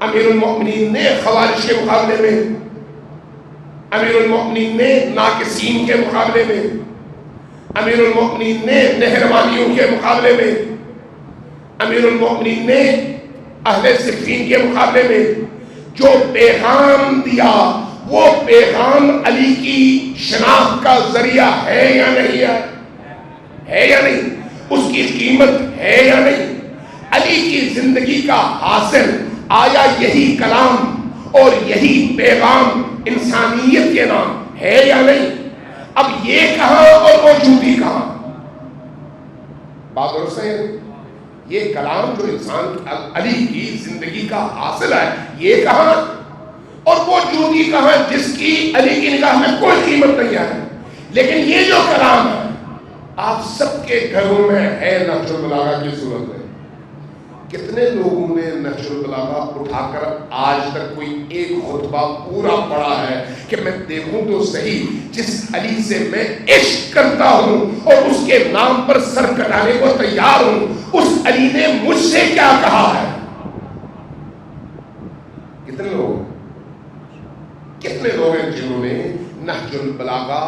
امیر المؤمنین نے خوارج کے مقابلے میں، امیر المؤمنین نے ناقصین کے مقابلے میں، امیر المؤمنین نے نہروانیوں کے مقابلے میں، امیر المؤمنین نے اہل صفین کے مقابلے میں جو پیغام دیا، وہ پیغام علی کی شناخت کا ذریعہ ہے یا نہیں ہے؟ ہے یا نہیں؟ اس کی قیمت ہے یا نہیں؟ علی کی زندگی کا حاصل آیا یہی کلام اور یہی پیغام انسانیت کے نام ہے یا نہیں؟ اب یہ کہاں اور وہ جوتی کہاں؟ بات درست ہے؟ یہ کلام جو انسان علی کی زندگی کا حاصل ہے، یہ کہاں اور وہ جوتی کہاں جس کی علی کی نگاہ میں کوئی قیمت نہیں ہے؟ لیکن یہ جو کلام ہے آپ سب کے گھروں میں ہے، نہج البلاغہ کی صورت میں کتنے لوگوں نے نہج البلاغہ اٹھا کر آج تک کوئی ایک خطبہ پورا پڑھا ہے کہ میں دیکھوں تو صحیح جس علی سے میں عشق کرتا ہوں اور اس کے نام پر سر کٹانے کو تیار ہوں، اس علی نے مجھ سے کیا کہا ہے؟ کتنے لوگ ہیں جنہوں نے نہج البلاغہ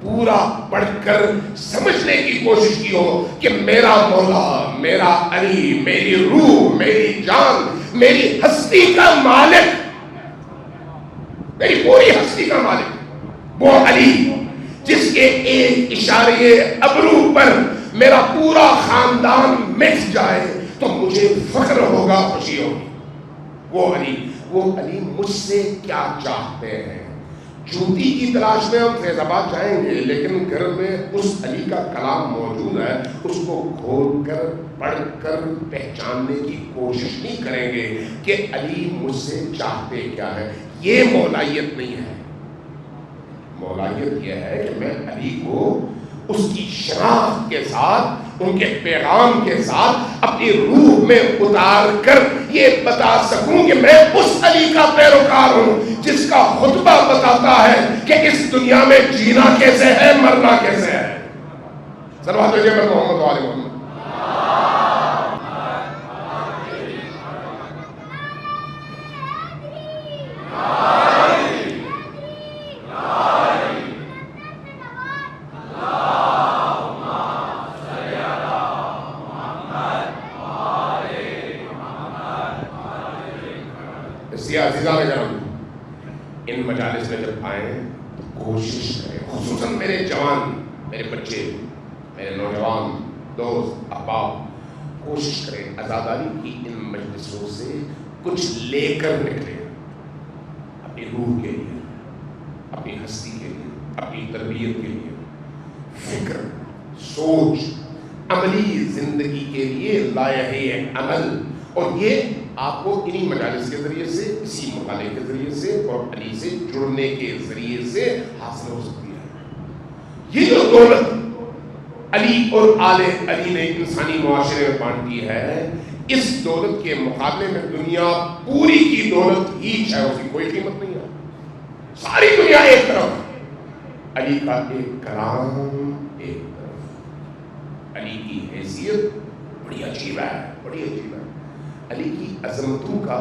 پورا پڑھ کر سمجھنے کی کوشش کی ہو کہ میرا مولا، میرا علی، میری روح، میری جان، میری ہستی کا مالک، میری پوری ہستی کا مالک وہ علی جس کے ایک اشارے ابرو پر میرا پورا خاندان مٹ جائے تو مجھے فخر ہوگا، خوشی ہوگی۔ وہ علی مجھ سے کیا چاہتے ہیں؟ جوتی کی تلاش میں ہم فیض آباد جائیں گے، لیکن گھر میں اس علی کا کلام موجود ہے، اس کو کھول کر پڑھ کر پہچاننے کی کوشش نہیں کریں گے کہ علی مجھ سے چاہتے کیا ہے۔ یہ مولائیت نہیں ہے۔ مولائیت یہ ہے کہ میں علی کو اس کی شناخت کے ساتھ، ان کے پیغام کے ساتھ اپنی روح میں اتار کر یہ بتا سکوں کہ میں اس علی کا پیروکار ہوں جس کا خطبہ بتاتا ہے کہ اس دنیا میں جینا کیسے ہے، مرنا کیسے ہے۔ صلوات بھیجئے محمد و آل محمد۔ عزیزان کرام، ان مجالس میں جب آئیں تو کوشش کریں، خصوصاً میرے جوان، میرے بچے، میرے نوجوان دوست احباب، کوشش کریں عزاداری کی ان مجلسوں سے کچھ لے کر نکلیں، اپنی روح کے لیے، اپنی ہستی کے لیے، اپنی تربیت کے لیے، فکر، سوچ، عملی زندگی کے لیے لائحہ عمل۔ اور یہ آپ کو انہی مجالس کے ذریعے سے، اسی مطالعے کے ذریعے سے اور علی سے جڑنے کے ذریعے سے حاصل ہو سکتی ہے۔ یہ جو دولت علی اور آل علی نے انسانی معاشرے میں بانٹی ہے، اس دولت کے مقابلے میں دنیا پوری کی دولت ہی ہے، اس کی کوئی قیمت نہیں ہے۔ ساری دنیا ایک طرف، علی کا ایک کلام ایک طرف۔ علی کی حیثیت بڑی عجیب ہے، بڑی عجیب ہے۔ علی کی عظمتوں کا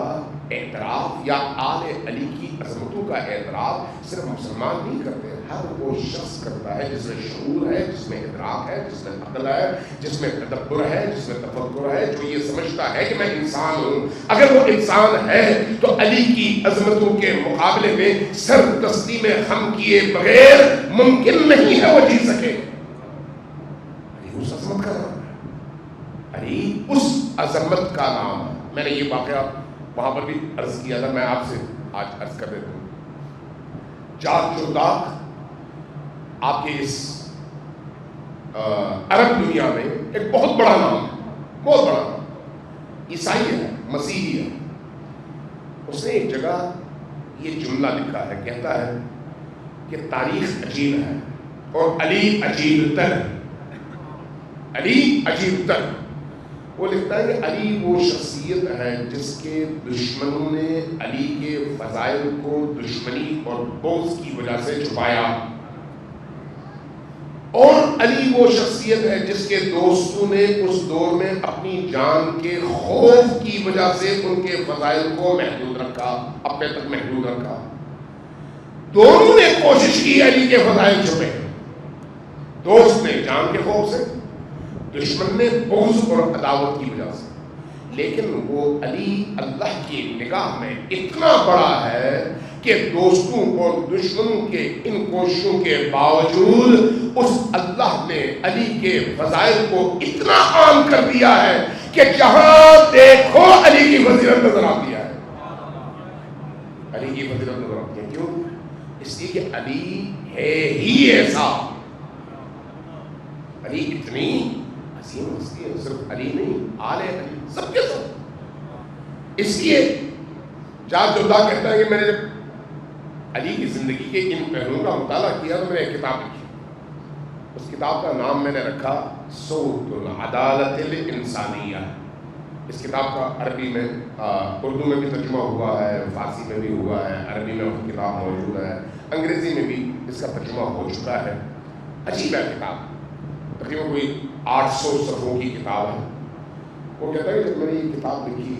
اعتراف یا آل علی کی عظمتوں کا اعتراف صرف مسلمان نہیں کرتے، ہر وہ شخص کرتا ہے جس میں شعور ہے، جس میں ادراک ہے، جس میں عقل ہے، جس میں تدبر ہے، جس میں تفکر ہے، جو یہ سمجھتا ہے کہ میں انسان ہوں۔ اگر وہ انسان ہے تو علی کی عظمتوں کے مقابلے میں سر تسلیم خم کیے بغیر ممکن نہیں ہے وہ جی سکے۔ علی اس عظمت کا نام ہے، علی اس عظمت کا نام ہے۔ میں نے یہ واقعہ وہاں پر بھی عرض کیا تھا، میں آپ سے آج عرض کر دیتا ہوں۔ جارج چوداک آپ کے اس عرب دنیا میں ایک بہت بڑا نام ہے، بہت بڑا نام، عیسائی ہے، مسیحی ہے۔ اس نے ایک جگہ یہ جملہ لکھا ہے، کہتا ہے کہ تاریخ عجیب ہے اور علی عجیب تر، علی عجیب تر۔ وہ لکھتا ہے کہ علی وہ شخصیت ہے جس کے دشمنوں نے علی کے فضائل کو دشمنی اور بغض کی وجہ سے چھپایا، اور علی وہ شخصیت ہے جس کے دوستوں نے اس دور میں اپنی جان کے خوف کی وجہ سے ان کے فضائل کو محدود رکھا، اپنے تک محدود رکھا۔ دونوں نے کوشش کی علی کے فضائل چھپے، دوست نے جان کے خوف سے، دشمن نے بغض اور عداوت کی وجہ سے۔ لیکن وہ علی اللہ کی نگاہ میں اتنا بڑا ہے کہ دوستوں اور دشمنوں کے ان کوششوں کے باوجود اس اللہ نے علی کے فضائل کو اتنا عام کر دیا ہے کہ جہاں دیکھو علی کی فضیلت نظر آتی ہے، علی کی فضیلت نظر آتی ہے۔ کیوں؟ اس لیے کہ علی ہے ہی ایسا، علی اتنی عظیم ہستی ہے، صرف علی نہیں، آل علی سب کے سب۔ اس لیے جارج چوداک کہتا ہے کہ میں نے جب علی کی زندگی کے ان پہلوؤں کا مطالعہ کیا تو میں نے ایک کتاب لکھی، اس کتاب کا نام میں نے رکھا صوت العدالت الانسانیہ، اس کتاب کا عربی میں اردو میں بھی ترجمہ ہوا ہے، فارسی میں بھی ہوا ہے، عربی میں کتاب موجود ہے، انگریزی میں بھی اس کا ترجمہ ہو چکا ہے۔ عجیب ہے کتاب، تقریباً کوئی 800 صفحوں کی کتاب ہے۔ وہ کہتا ہے جب میں نے یہ کتاب لکھی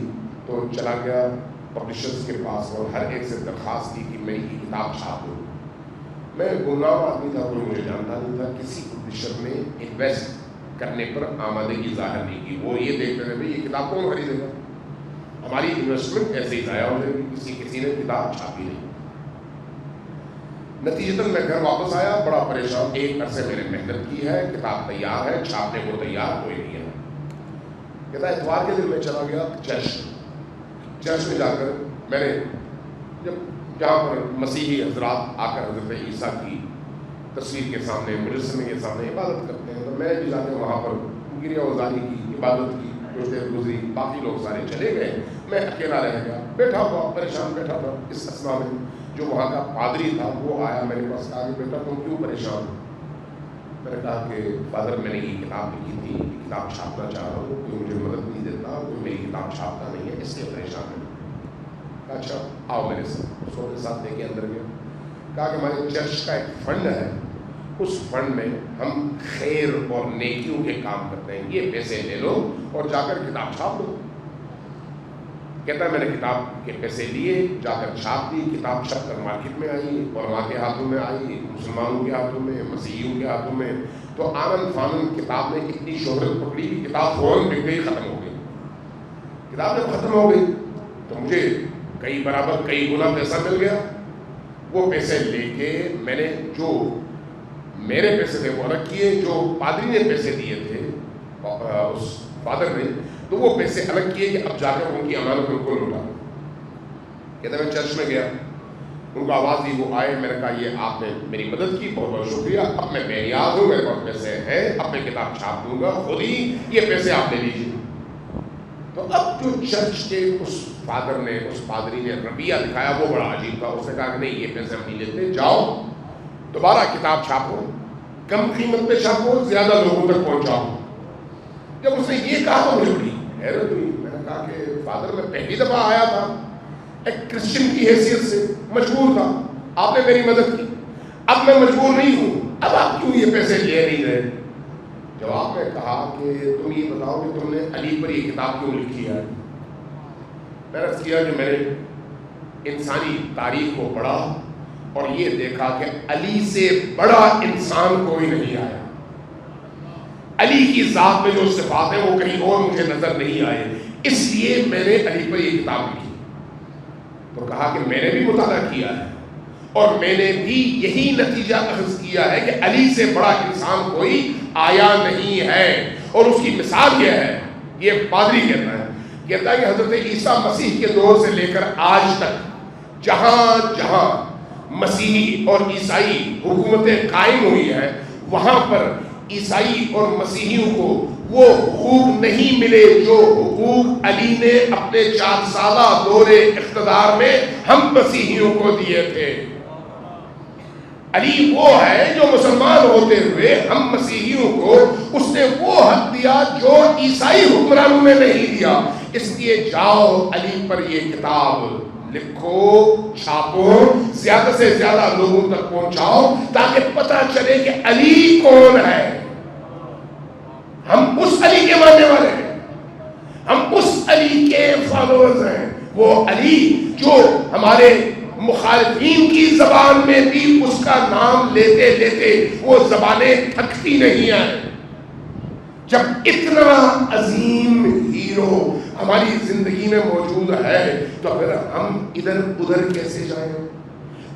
تو چلا گیا پبلشرز کے پاس اور ہر ایک سے درخواست کی کہ میں یہ کتاب چھاپ دوں۔ میں گمنام آدمی تھا، کوئی مجھے جانتا نہیں تھا، کسی پبلشر نے انویسٹ کرنے پر آمادگی ظاہر نہیں کی۔ وہ یہ دیکھتے رہے بھائی یہ کتاب کون خریدے گا، ہماری انویسٹمنٹ ایسے ہی ضائع ہو جائے گی، کسی نے کتاب چھاپی نہیں۔ نتیجتاً میں گھر واپس آیا بڑا پریشان، ایک عرصے میں نے محنت کی ہے، کتاب تیار ہے، چھاپنے کو تیار کوئی نہیں ہے۔ کہتا ہے اتوار کے دن میں چلا گیا چرچ میں جا کر میں نے جہاں پر مسیحی حضرات آ کر حضرت عیسیٰ کی تصویر کے سامنے، مجسمے کے سامنے عبادت کرتے ہیں، تو میں بھی جا کے وہاں پر گریہ وزاری کی، عبادت کی، کچھ دیر گزری، باقی لوگ سارے چلے گئے، میں اکیلا رہ گیا، بیٹھا ہوا پریشان بیٹھا تھا۔ اس اسنا میں جو وہاں کا پادری تھا وہ آیا میرے پاس، کہا کہ بیٹا تم کیوں پریشان ہو؟ میں نے کہا کہ فادر میں نے یہ کتاب لکھی تھی، یہ کتاب چھاپنا چاہ رہا ہوں، کوئی مجھے مدد نہیں دیتا، کوئی میری کتاب چھاپتا نہیں ہے، اس لیے پریشان ہے۔ اچھا آؤ میرے ساتھ، اس کو اپنے ساتھ لے کے اندر گیا۔ کہا کہ ہمارے چرچ کا ایک فنڈ ہے، اس فنڈ میں ہم خیر اور نیکیوں کے کام کرتے ہیں، یہ پیسے لے لو اور جا کر کتاب چھاپ دو۔ کہتا ہے میں نے کتاب کے پیسے لیے، جا کر چھاپ دی، کتاب چھپ کر مارکیٹ میں آئی، علماء کے ہاتھوں میں آئی، مسلمانوں کے ہاتھوں میں، مسیحیوں کے ہاتھوں میں، تو آنن فانن کتاب نے اتنی شہرت پکڑی کہ کتاب فوراً بک گئی، ختم ہو گئی۔ کتاب جب ختم ہو گئی تو مجھے کئی برابر کئی گنا پیسہ مل گیا۔ وہ پیسے لے کے میں نے جو میرے پیسے تھے وہ الگ کیے، جو پادری نے پیسے دیے تھے اس فادر نے، تو وہ پیسے الگ کیے کہ اب جا کر ان کی امانت ان کو لوٹا۔ کہتا میں چرچ میں گیا، ان کو آواز دی، وہ آئے، میں نے کہا یہ آپ نے میری مدد کی، بہت بہت شکریہ، اب میں بے نیاز ہوں، میرے پاس پیسے ہیں، اب میں کتاب چھاپ دوں گا خود ہی، یہ پیسے آپ لے لیجیے۔ تو اب جو چرچ کے اس فادر نے، اس پادری نے رویہ دکھایا وہ بڑا عجیب تھا۔ اس نے کہا کہ نہیں یہ پیسے ہم نہیں لیتے، جاؤ دوبارہ کتاب چھاپو، کم قیمت پہ چھاپو، زیادہ لوگوں تک پہنچاؤ۔ جب اس نے یہ کہا تو مجھے بڑی حیرت ہوئی۔ میں نے کہا کہ فادر میں پہلی دفعہ آیا تھا ایک کرسچن کی حیثیت سے، مجبور تھا، آپ نے میری مدد کی، اب میں مجبور نہیں ہوں، اب آپ کیوں یہ پیسے لے نہیں رہے؟ جواب میں کہا کہ تم یہ بتاؤ کہ تم نے علی پر یہ کتاب کیوں لکھی ہے؟ میں نے عرض کیا کہ میں نے انسانی تاریخ کو پڑھا اور یہ دیکھا کہ علی سے بڑا انسان کوئی نہیں آیا، علی کی ذات میں جو صفات ہیں وہ کہیں اور مجھے نظر نہیں آئے، اس لیے میں نے علی پر یہ کتاب لکھی۔ تو کہا کہ میں نے بھی مطالعہ کیا ہے اور میں نے بھی یہی نتیجہ اخذ کیا ہے کہ علی سے بڑا انسان کوئی آیا نہیں ہے، اور اس کی مثال یہ ہے، یہ پادری کہتا ہے کہ حضرت عیسیٰ مسیح کے دور سے لے کر آج تک جہاں جہاں مسیحی اور عیسائی حکومتیں قائم ہوئی ہیں وہاں پر عیسائی اور مسیحیوں کو وہ حقوق نہیں ملے جو حقوق علی نے اپنے 4 سالہ دور اقتدار میں ہم مسیحیوں کو دیے تھے۔ علی وہ ہے جو مسلمان ہوتے ہوئے ہم مسیحیوں کو اس نے وہ حق دیا جو عیسائی حکمرانوں نے نہیں دیا، اس لیے جاؤ علی پر یہ کتاب لکھو، چھاپو، زیادہ سے زیادہ لوگوں تک پہنچاؤ تاکہ پتہ چلے کہ علی کون ہے۔ ہم اس علی کے ماننے والے ہیں، ہم اس علی کے فالوورز ہیں، وہ علی جو ہمارے مخالفین کی زبان میں بھی اس کا نام لیتے لیتے وہ زبانیں تھکتی نہیں ہیں۔ جب اتنا عظیم ہیرو ہماری زندگی میں موجود ہے تو پھر ہم ادھر ادھر کیسے جائیں؟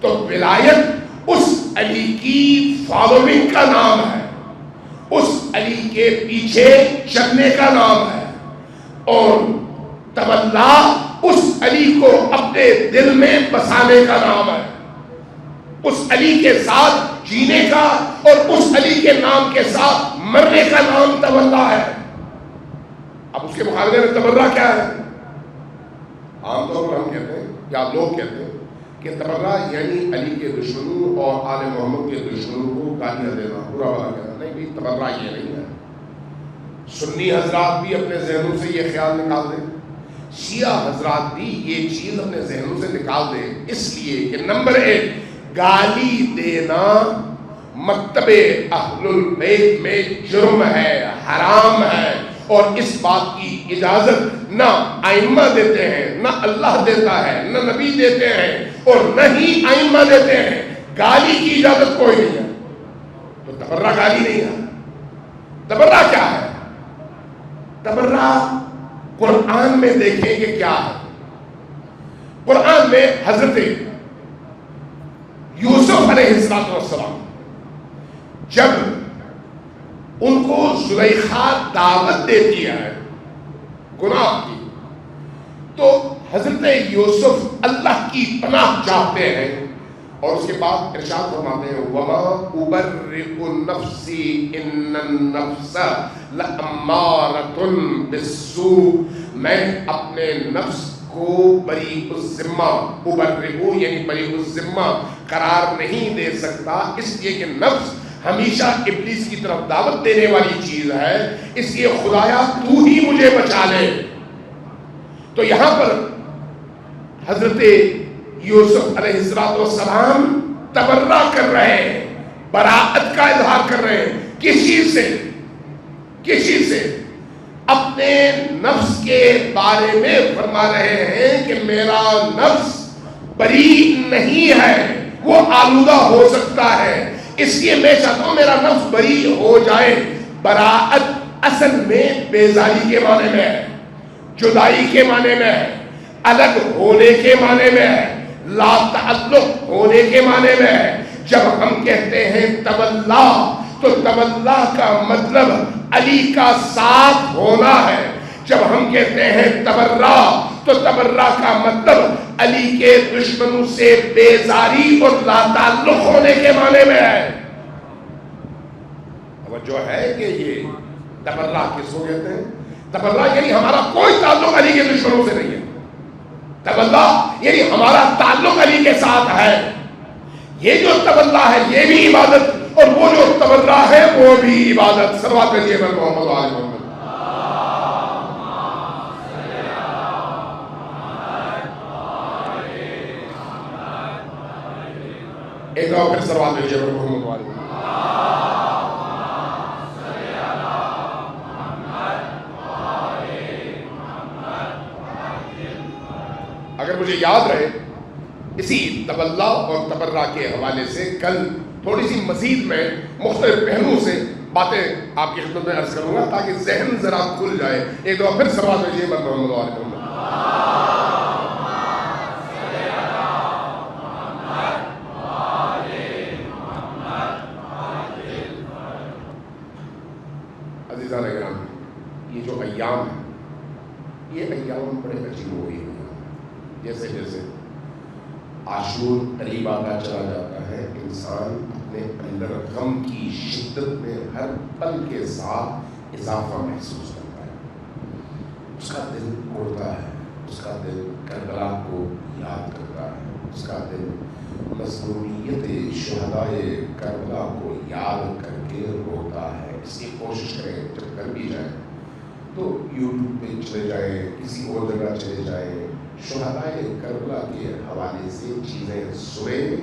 تو ولایت اس علی کی فالوئنگ کا نام ہے، اس علی کے پیچھے چلنے کا نام ہے، اور تولا اس علی کو اپنے دل میں بسانے کا نام ہے، اس علی کے ساتھ جینے کا اور اس علی کے نام کے ساتھ مرنے کا نام تولا ہے۔ اب اس کے مقابلے میں تبرہ کیا ہے؟ عام طور پر ہم کہتے ہیں یا لوگ کہتے ہیں کہ تبرہ یعنی علی کے دشمنوں اور آل محمد کے دشمنوں کو گالیاں دینا، برا بھلا کہنا۔ نہیں بھی، تبرہ یہ نہیں ہے۔ سنی حضرات بھی اپنے ذہنوں سے یہ خیال نکال دیں شیعہ حضرات بھی یہ چیز اپنے ذہنوں سے نکال دیں، اس لیے کہ نمبر 1 گالی دینا مکتب اہل البیت میں جرم ہے، حرام ہے، اور اس بات کی اجازت نہ ائمہ دیتے ہیں، نہ اللہ دیتا ہے، نہ نبی دیتے ہیں، اور نہ ہی ائمہ دیتے ہیں۔ گالی کی اجازت کوئی نہیں ہے، تو تبرہ گالی نہیں ہے۔ تبرہ کیا ہے؟ تبرہ قرآن میں دیکھیں کہ کیا ہے۔ قرآن میں حضرت یوسف علیہ السلام جب ان کو زلیخا دعوت دیتی ہے گناہ کی، تو حضرت یوسف اللہ کی پناہ چاہتے ہیں، اور اس کے بعد ارشاد فرماتے ہیں وَمَا أُبَرِّئُ نَفْسِي إِنَّ النَّفْسَ لَأَمَّارَةٌ بِالسُّوءِ، میں اپنے نفس کو بریء الذمہ، ابرئ یعنی بریء الذمہ قرار نہیں دے سکتا، اس لیے کہ نفس ہمیشہ ابلیس کی طرف دعوت دینے والی چیز ہے، اس لیے خدایا تو ہی مجھے بچا لے۔ تو یہاں پر حضرت یوسف علیہ السلام تبرہ کر رہے ہیں، براءت کا اظہار کر رہے ہیں۔ کسی سے اپنے نفس کے بارے میں فرما رہے ہیں کہ میرا نفس بری نہیں ہے، وہ آلودہ ہو سکتا ہے، اس لیے میں چاہتا ہوں میرا نفس بری ہو جائے۔ براءت اصل میں بیزاری کے معنی میں ہے، جدائی کے معنی میں ہے، الگ ہونے کے معنی میں ہے، لا تعلق ہونے کے معنی میں ہے۔ جب ہم کہتے ہیں تولا، تو تولا کا مطلب علی کا ساتھ ہونا ہے۔ جب ہم کہتے ہیں تبرہ، تو تبرہ کا مطلب علی کے دشمنوں سے بیزاری اور لا تعلق ہونے کے معنی میں ہے۔ توجہ ہے کہ یہ تبرہ کس کو کہتے ہیں؟ تبرہ یعنی ہمارا کوئی تعلق علی کے دشمنوں سے نہیں ہے۔ تبرہ یعنی ہمارا تعلق علی کے ساتھ ہے۔ یہ جو تبرہ ہے یہ بھی عبادت، اور وہ جو تبرہ ہے وہ بھی عبادت۔ صلوات پڑھیے محمد و آل محمد۔ ایک اور پھر صلوات پڑھیے محمد و آل محمد۔ اگر مجھے یاد رہے، اسی تولا اور تبرہ کے حوالے سے کل تھوڑی سی مزید میں مختلف پہلوؤں سے باتیں آپ کی خدمت میں عرض کروں گا تاکہ ذہن ذرا کھل جائے۔ ایک دفعہ پھر صلوات بھیجیے محمد و آل محمد۔ عزیزان اکرام، یہ جو ایام ہیں، یہ ایام بڑے عجیب ہوئی ہیں۔ جیسے جیسے عاشور قریب آتا چلا جاتا ہے، انسان اپنے اندر غم کی شدت میں ہر پل کے ساتھ اضافہ محسوس کرتا ہے۔ اس کا دل اڑتا ہے، اس کا دل کربلا کو یاد کرتا ہے، اس کا دل مظلومیت شہدائے کربلا کو یاد کر کے روتا ہے۔ اس کی کوشش کریں، جب کر بھی جائیں تو یوٹیوب پہ چلے جائیں، کسی اور جگہ چلے جائیں، شہدائے کربلا کے حوالے سے چیزیں سنیں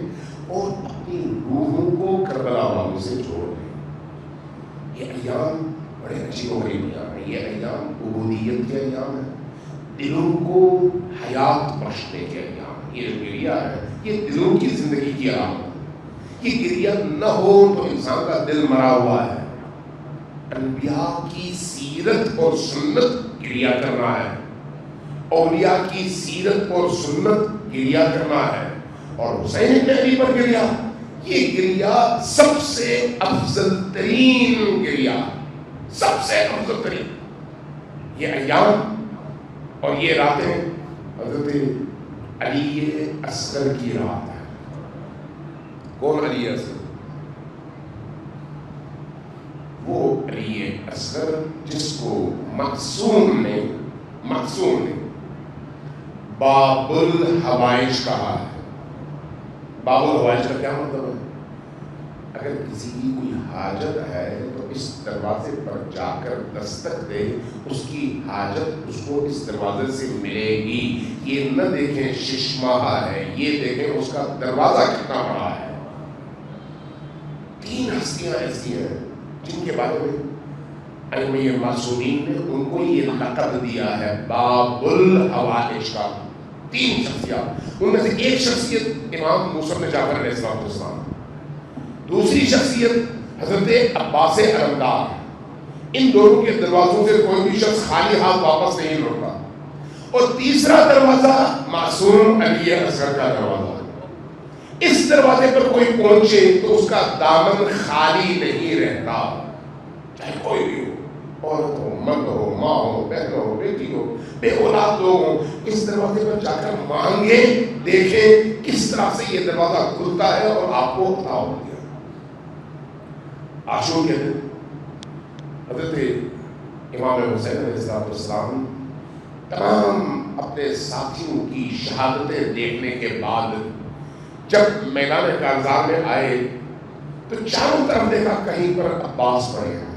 اور اپنی روحوں کو کربلا والوں سے جوڑ دیں۔ یہ ایام بڑے عجیب و غریب ایام ہیں۔ یہ ایام عبودیت کے ایام ہیں، دلوں کو حیات بخشنے کے ایام ہیں۔ یہ جو گریہ ہے یہ دلوں کی زندگی کی علامت ہے۔ یہ گریہ نہ ہو تو انسان کا دل مرا ہوا ہے۔ انبیاء کی سیرت اور سنت گریہ کرنا ہے، اولیاء کی سیرت اور سنت گریہ کرنا ہے، اور حسین ابن علی پر گریہ، یہ گریہ سب سے افضل ترین گریہ، سب سے افضل ترین۔ یہ ایام اور یہ راتیں حضرت علی اصغر کی رات ہے۔ کون علی اصغر؟ وہ علی اصغر جس کو معصوم نے باب الحوائج کہا ہے۔ باب الحوائج کا کیا مطلب ہے؟ اگر کسی کی کوئی حاجت ہے تو اس دروازے پر جا کر دستک دے، اس کی حاجت اس کو اس دروازے سے ملے گی۔ یہ نہ دیکھیں شش ماہ ہے، یہ دیکھیں اس کا دروازہ کتنا بڑا ہے۔ 3 ہستیاں ایسی ہیں جن کے بارے میں ائمہ معصومین نے ان کو یہ لقب دیا ہے باب الحوائج کا۔ 3 شخصیات، ان میں سے ایک شخصیت امام موسیٰ بن جعفر علیہ السلام، دوسری شخصیت حضرت عباس علمدار۔ ان دونوں کے دروازوں سے کوئی بھی شخص خالی ہاتھ واپس نہیں لوٹتا۔ اور تیسرا دروازہ معصوم علی اصغر کا دروازہ ہے۔ اس دروازے پر کوئی پہنچے تو اس کا دامن خالی نہیں رہتا، چاہے کوئی بھی ہو، عورت ہو، مرد ہو، ماں ہو، بہن ہو، بیٹی ہو، بے اولاد لوگ ہوں، اس دروازے پر جا کر مانگے، دیکھیں کس طرح سے یہ دروازہ کھلتا ہے اور آپ کو عطا ہوتی ہے۔ عاشور کے دن حضرت امام حسین علیہ السلام تمام اپنے ساتھیوں کی شہادتیں دیکھنے کے بعد جب میدان کارزار میں آئے تو چاروں طرف دیکھا، کہیں پر عباس پڑے ہیں،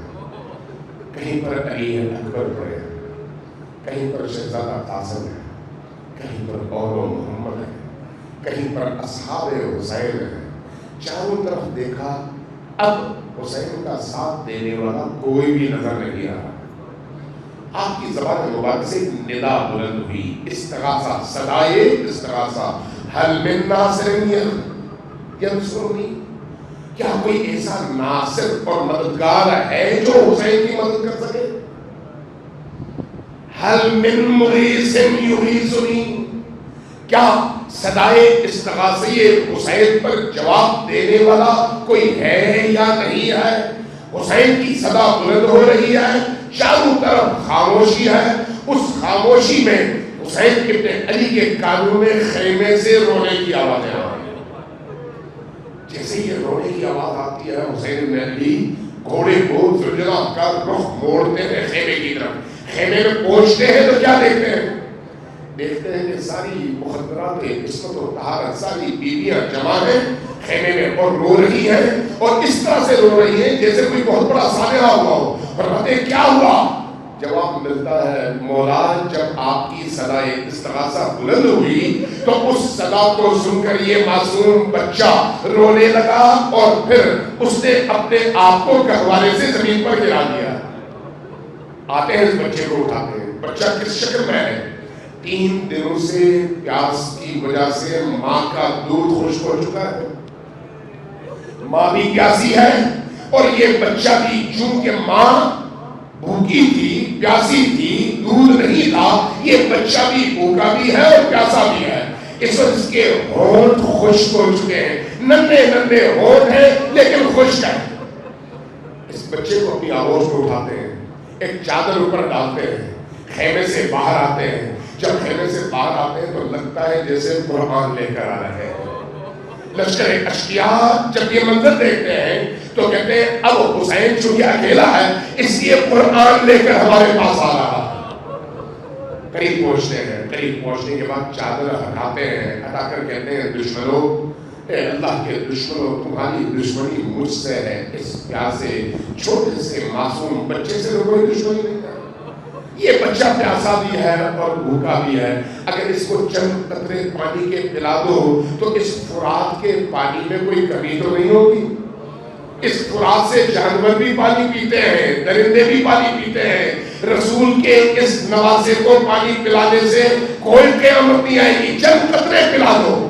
کہیں پر علی اکبر پڑے ہیں، کہیں پر شہزادہ قاسم ہے، کہیں پر اور محمد ہے، کہیں پر اصحاب حسین ہے۔ چاروں طرف دیکھا، اب حسین کا ساتھ دینے والا کوئی بھی نظر نہیں آ رہا۔ آپ کی زبان مبارک سے ندا بلند ہوئی، استغاثہ، صدائے استغاثہ، حل من ناصر ینصرنی، کیا کوئی ایسا ناصر اور مددگار ہے جو حسین کی مدد کر سکے؟ حل من مغیث یغیثنی، کیا صدائے استغاثی حسین پر جواب دینے والا کوئی ہے یا نہیں ہے؟ حسین کی صدا بلند ہو رہی ہے، چاروں طرف خاموشی ہے، اس خاموشی میں حسین ابن علی کے کانوں میں خیمے سے رونے کی آوازیں آ رہی ہیں۔ جیسے یہ رونے کی آواز آتی ہے، حسین ابن علی گھوڑے کو زلجلہ کا رخ موڑتے ہیں خیمے کی طرف۔ خیمے میں پہنچتے ہیں تو کیا دیکھتے ہیں؟ دیکھتے ہیں کہ ساری مخدرات عصمت و طہارت، ساری بیویاں جمع ہیں خیمے میں اور رو رہی ہیں، اور اس طرح سے رو رہی ہیں جیسے کوئی بہت بڑا سانحہ ہوا ہو۔ فرماتے ہیں کیا ہوا؟ جواب ملتا ہے، مولا جب آپ کی صدائے استغاثہ بلند ہوئی تو اس صدا کو سن کر یہ معصوم بچہ رونے لگا، اور پھر اس نے اپنے آپ کو گہوارے سے زمین پر گرا دیا۔ آتے ہیں اس بچے کو اٹھاتے ہیں، بچہ کس شکل میں ہے؟ 3 دنوں سے پیاس کی وجہ سے ماں کا دودھ خشک ہو چکا ہے، ماں بھی پیاسی ہے، اور یہ بچہ بھی چونکہ ماں بھوکی تھی، پیاسی تھی، دودھ نہیں تھا، یہ بچہ بھی بھوکا بھی ہے اور پیاسا بھی ہے۔ اس وقت اس کے ہونٹ خشک ہو چکے ہیں، ننھے ننھے ہونٹ ہیں لیکن خشک ہیں۔ اس بچے کو اپنی آغوش میں اٹھاتے ہیں، ایک چادر اوپر ڈالتے ہیں، خیمے سے باہر آتے ہیں۔ جب خیمے سے باہر آتے ہیں تو لگتا ہے جیسے قرآن لے کر آ رہے ہیں۔ لشکر اشقیاء جب یہ منظر دیکھتے ہیں تو کہتے ہیں اب حسین چونکہ اکیلا ہے اس لیے قرآن لے کر ہمارے پاس آ رہا ہے۔ قریب پہنچتے ہیں، قریب پہنچنے کے بعد چادر ہٹاتے ہیں، ہٹا کر کہتے ہیں دشمنوں، اے اللہ کے دشمنوں، تمہاری دشمنی مجھ سے ہے، اس پیاسے چھوٹے سے معصوم بچے سے تو کوئی دشمنی نہیں ہے۔ یہ بچہ پیاسا بھی ہے اور بھوکا بھی ہے، اگر اس کو چند قطرے پانی کے پلا دو تو اس فرات کے پانی میں کوئی کمی تو نہیں ہوگی۔ اس فرات سے جانور بھی پانی پیتے ہیں، درندے بھی پانی پیتے ہیں، رسول کے اس نواسے کو پانی پلانے سے کوئی قیامت نہیں آئے گی، چند قطرے پلا دو۔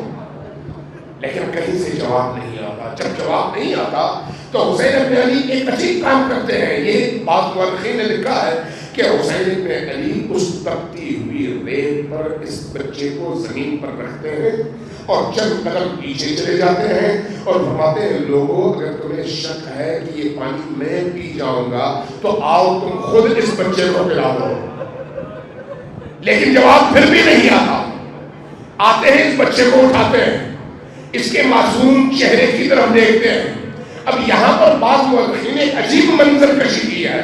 لیکن کہیں سے جواب نہیں آتا۔ جب جواب نہیں آتا تو حسین ابن علی ایک عجیب کام کرتے ہیں۔ یہ بعض مورخین نے لکھا ہے کہ حسین ابن علی اس تپتی ہوئی ریت پر اس بچے کو زمین پر رکھتے ہیں اور چند قدم پیچھے چلے جاتے ہیں اور فرماتے ہیں لوگوں اگر تمہیں شک ہے کہ یہ پانی میں پی جاؤں گا تو آؤ تم خود اس بچے کو پلا دو۔ لیکن جواب پھر بھی نہیں آتا۔ آتے ہیں، اس بچے کو اٹھاتے ہیں، اس کے معصوم چہرے کی طرف دیکھتے ہیں۔ اب یہاں پر بعض مورخین نے عجیب منظر کشی کی ہے،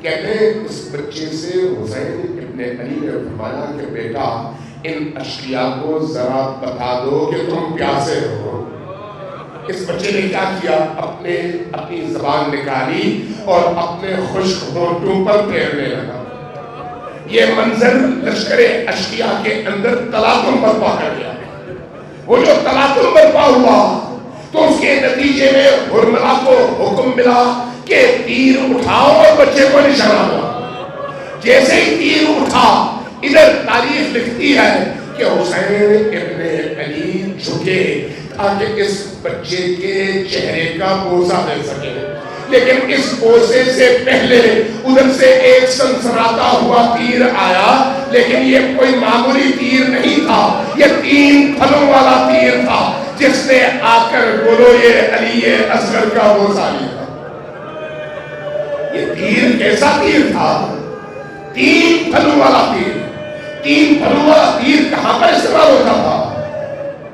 کہتے ہیں اس بچے سے حسین ابن علی نے فرمایا کہ بیٹا ان اشقیاء کو ذرا بتا دو کہ تم پیاسے ہو۔ اس بچے نے کیا کیا؟ اپنی زبان نکالی اور اپنے خشک ہونٹوں پر پھیرنے لگا۔ یہ منظر لشکر اشقیاء کے اندر تلاطم برپا کر گیا۔ وہ جو تلاطم برپا ہوا تو اس کے نتیجے میں حرملہ کو حکم ملا کہ تیر اٹھاؤ اور بچے کو نشانہ دو۔ جیسے ہی تیر اٹھا، ادھر تاریخ لکھتی ہے کہ حسین ابن علی جھکے تاکہ اس بچے کے چہرے کا بوسہ دے سکے، لیکن اس بوسے سے پہلے ادھر سے ایک سنسناتا ہوا تیر آیا، لیکن یہ کوئی معمولی تیر نہیں تھا، یہ 3 پھلوں والا تیر تھا جس نے آ کر گلوئے علی اصغر کا بوسہ لیا۔ یہ تیر کیسا تیر تھا؟ 3 پھلوں والا تیر۔ 3 پھلوں والا تیر کہاں پر استعمال ہوتا تھا؟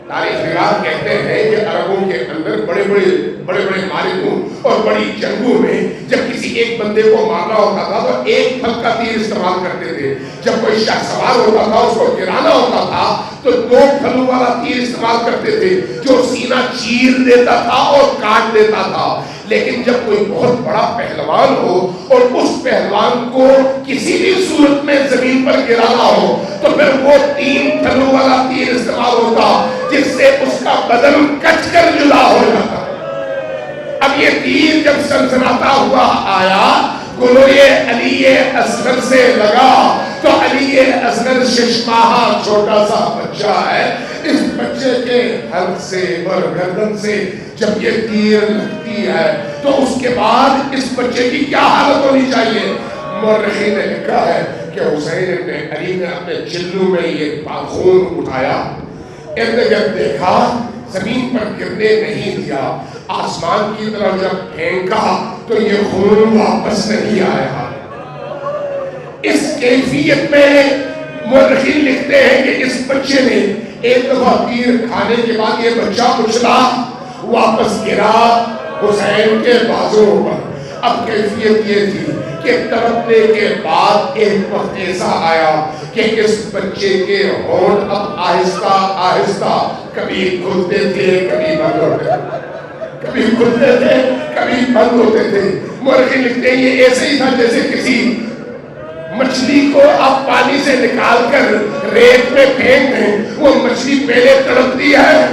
تاریخ نگار کہتے ہیں کہ عربوں کے اندر بڑے بڑے معرکوں اور بڑی جنگوں میں جب کسی ایک بندے کو مارنا ہوتا تھا تو 1 پھل کا تیر استعمال کرتے تھے۔ جب کوئی شاہ سوار ہوتا تھا، اس کو گرانا ہوتا تھا تو 2 پھلوں والا تیر استعمال کرتے تھے جو سینہ چیر دیتا تھا اور کاٹ دیتا تھا۔ لیکن جب کوئی بہت بڑا پہلوان ہو اور اس پہلوان کو کسی بھی صورت میں زمین پر گرانا ہو تو پھر وہ 3 پھلوں والا تیر استعمال ہوتا جس سے اس کا بدن کٹ کر جدا ہو جاتا۔ اب یہ تیر جب سنسناتا ہوا آیا، گلوئے علی اصغر سے لگا تو علی اصغر 6 ماہ چھوٹا سا بچہ ہے، اس بچے کے حلق سے اور گردن سے جب یہ تیر لگتی ہے تو اس کے بعد اس بچے کی کیا حالت ہونی چاہیے؟ مورخین نے لکھا ہے کہ حسین ابن علی نے اپنے چلو میں یہ خون اٹھایا، ارد گرد دیکھا، زمین پر گرنے نہیں دیا، آسمان کی طرف جب پھینکا تو یہ خون واپس نہیں آیا۔ اس کیفیت میں مورخین لکھتے ہیں کہ اس بچے نے ایک دفعہ تیر کھانے کے بعد یہ بچہ اچھلا، واپس گرا حسین کے بازوں پر۔ اب کیفیت یہ تھی کہ تڑپنے کے بعد ایک وقت ایسا آیا کہ اس بچے کے ہونٹ اب آہستہ آہستہ کبھی کھلتے تھے کبھی بند ہوتے تھے، کبھی کھلتے تھے کبھی بند ہوتے تھے۔ مورخین لکھتے ہیں یہ ایسے ہی تھا جیسے کسی مچھلی کو آپ پانی سے نکال کر ریت میں پھینک دیں، وہ مچھلی پہلے تڑپتی ہے،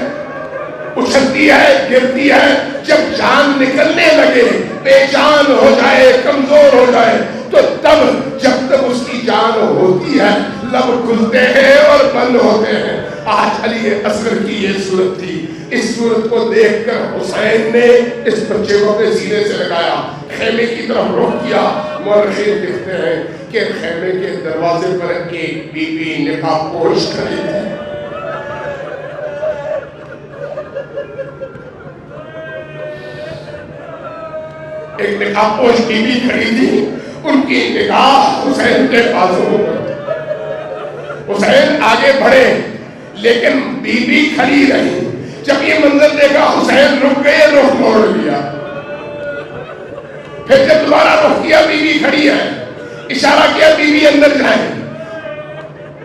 اچھلتی ہے، گرتی ہے، جب جان نکلنے لگے، بے جان ہو جائے، کمزور ہو جائے تو تب جب تک اس کی جان ہوتی ہے لب کھلتے ہیں اور بند ہوتے ہیں۔ آج علی اصغر کی یہ صورت تھی۔ اس صورت کو دیکھ کر حسین نے اس بچے کو اپنے سینے سے لگایا، خیمے کی طرف رخ کیا۔ مورخین لکھتے ہیں کہ خیمے کے دروازے پر ایک بی بی نقاب پوش کھڑی تھی۔ ایک نقاب پوش بی بی کھڑی تھی، ان کی نگاہ حسین کے بازوں پر۔ حسین آگے بڑھے لیکن بی بی کھڑی رہی۔ جب یہ منظر دیکھا حسین رک گئے، رخ موڑ لیا۔ پھر جب دوبارہ رخ کیا، بی بی کھڑی ہے، اشارہ کیا بی بی اندر جائیں۔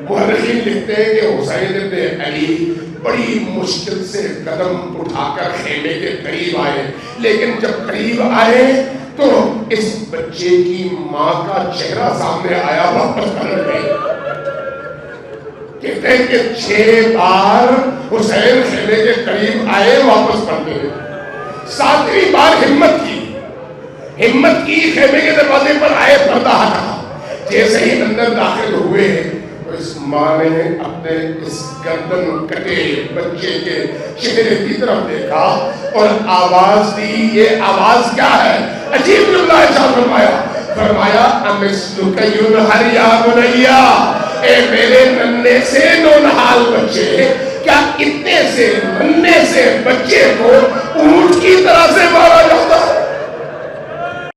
مورخین لکھتے ہیں کہ حسین ابن علی بڑی مشکل سے قدم اٹھا کر خیمے کے قریب آئے، لیکن جب قریب آئے تو اس بچے کی ماں کا چہرہ سامنے آیا، واپس پلٹ گئی۔ کہتے ہیں کہ 6 بار حسین خیمے کے قریب آئے، واپس پلٹ گئے۔ 7ویں بار ہمت کی خیمے کے دروازے پر آئے، پردہ ہٹا۔ جیسے ہی اندر داخل ہوئے تو اس ماں نے اپنے اس گردن کٹے بچے کے چہرے کی طرف دیکھا اور آواز دی۔ یہ آواز کیا ہے؟ عجیب جملہ ارشاد فرمایا امثلک ینہر یا بنیا، اے میرے ننھے سے نونہال بچے، کیا اتنے سے ننھے سے بچے کو اونٹ کی طرح سے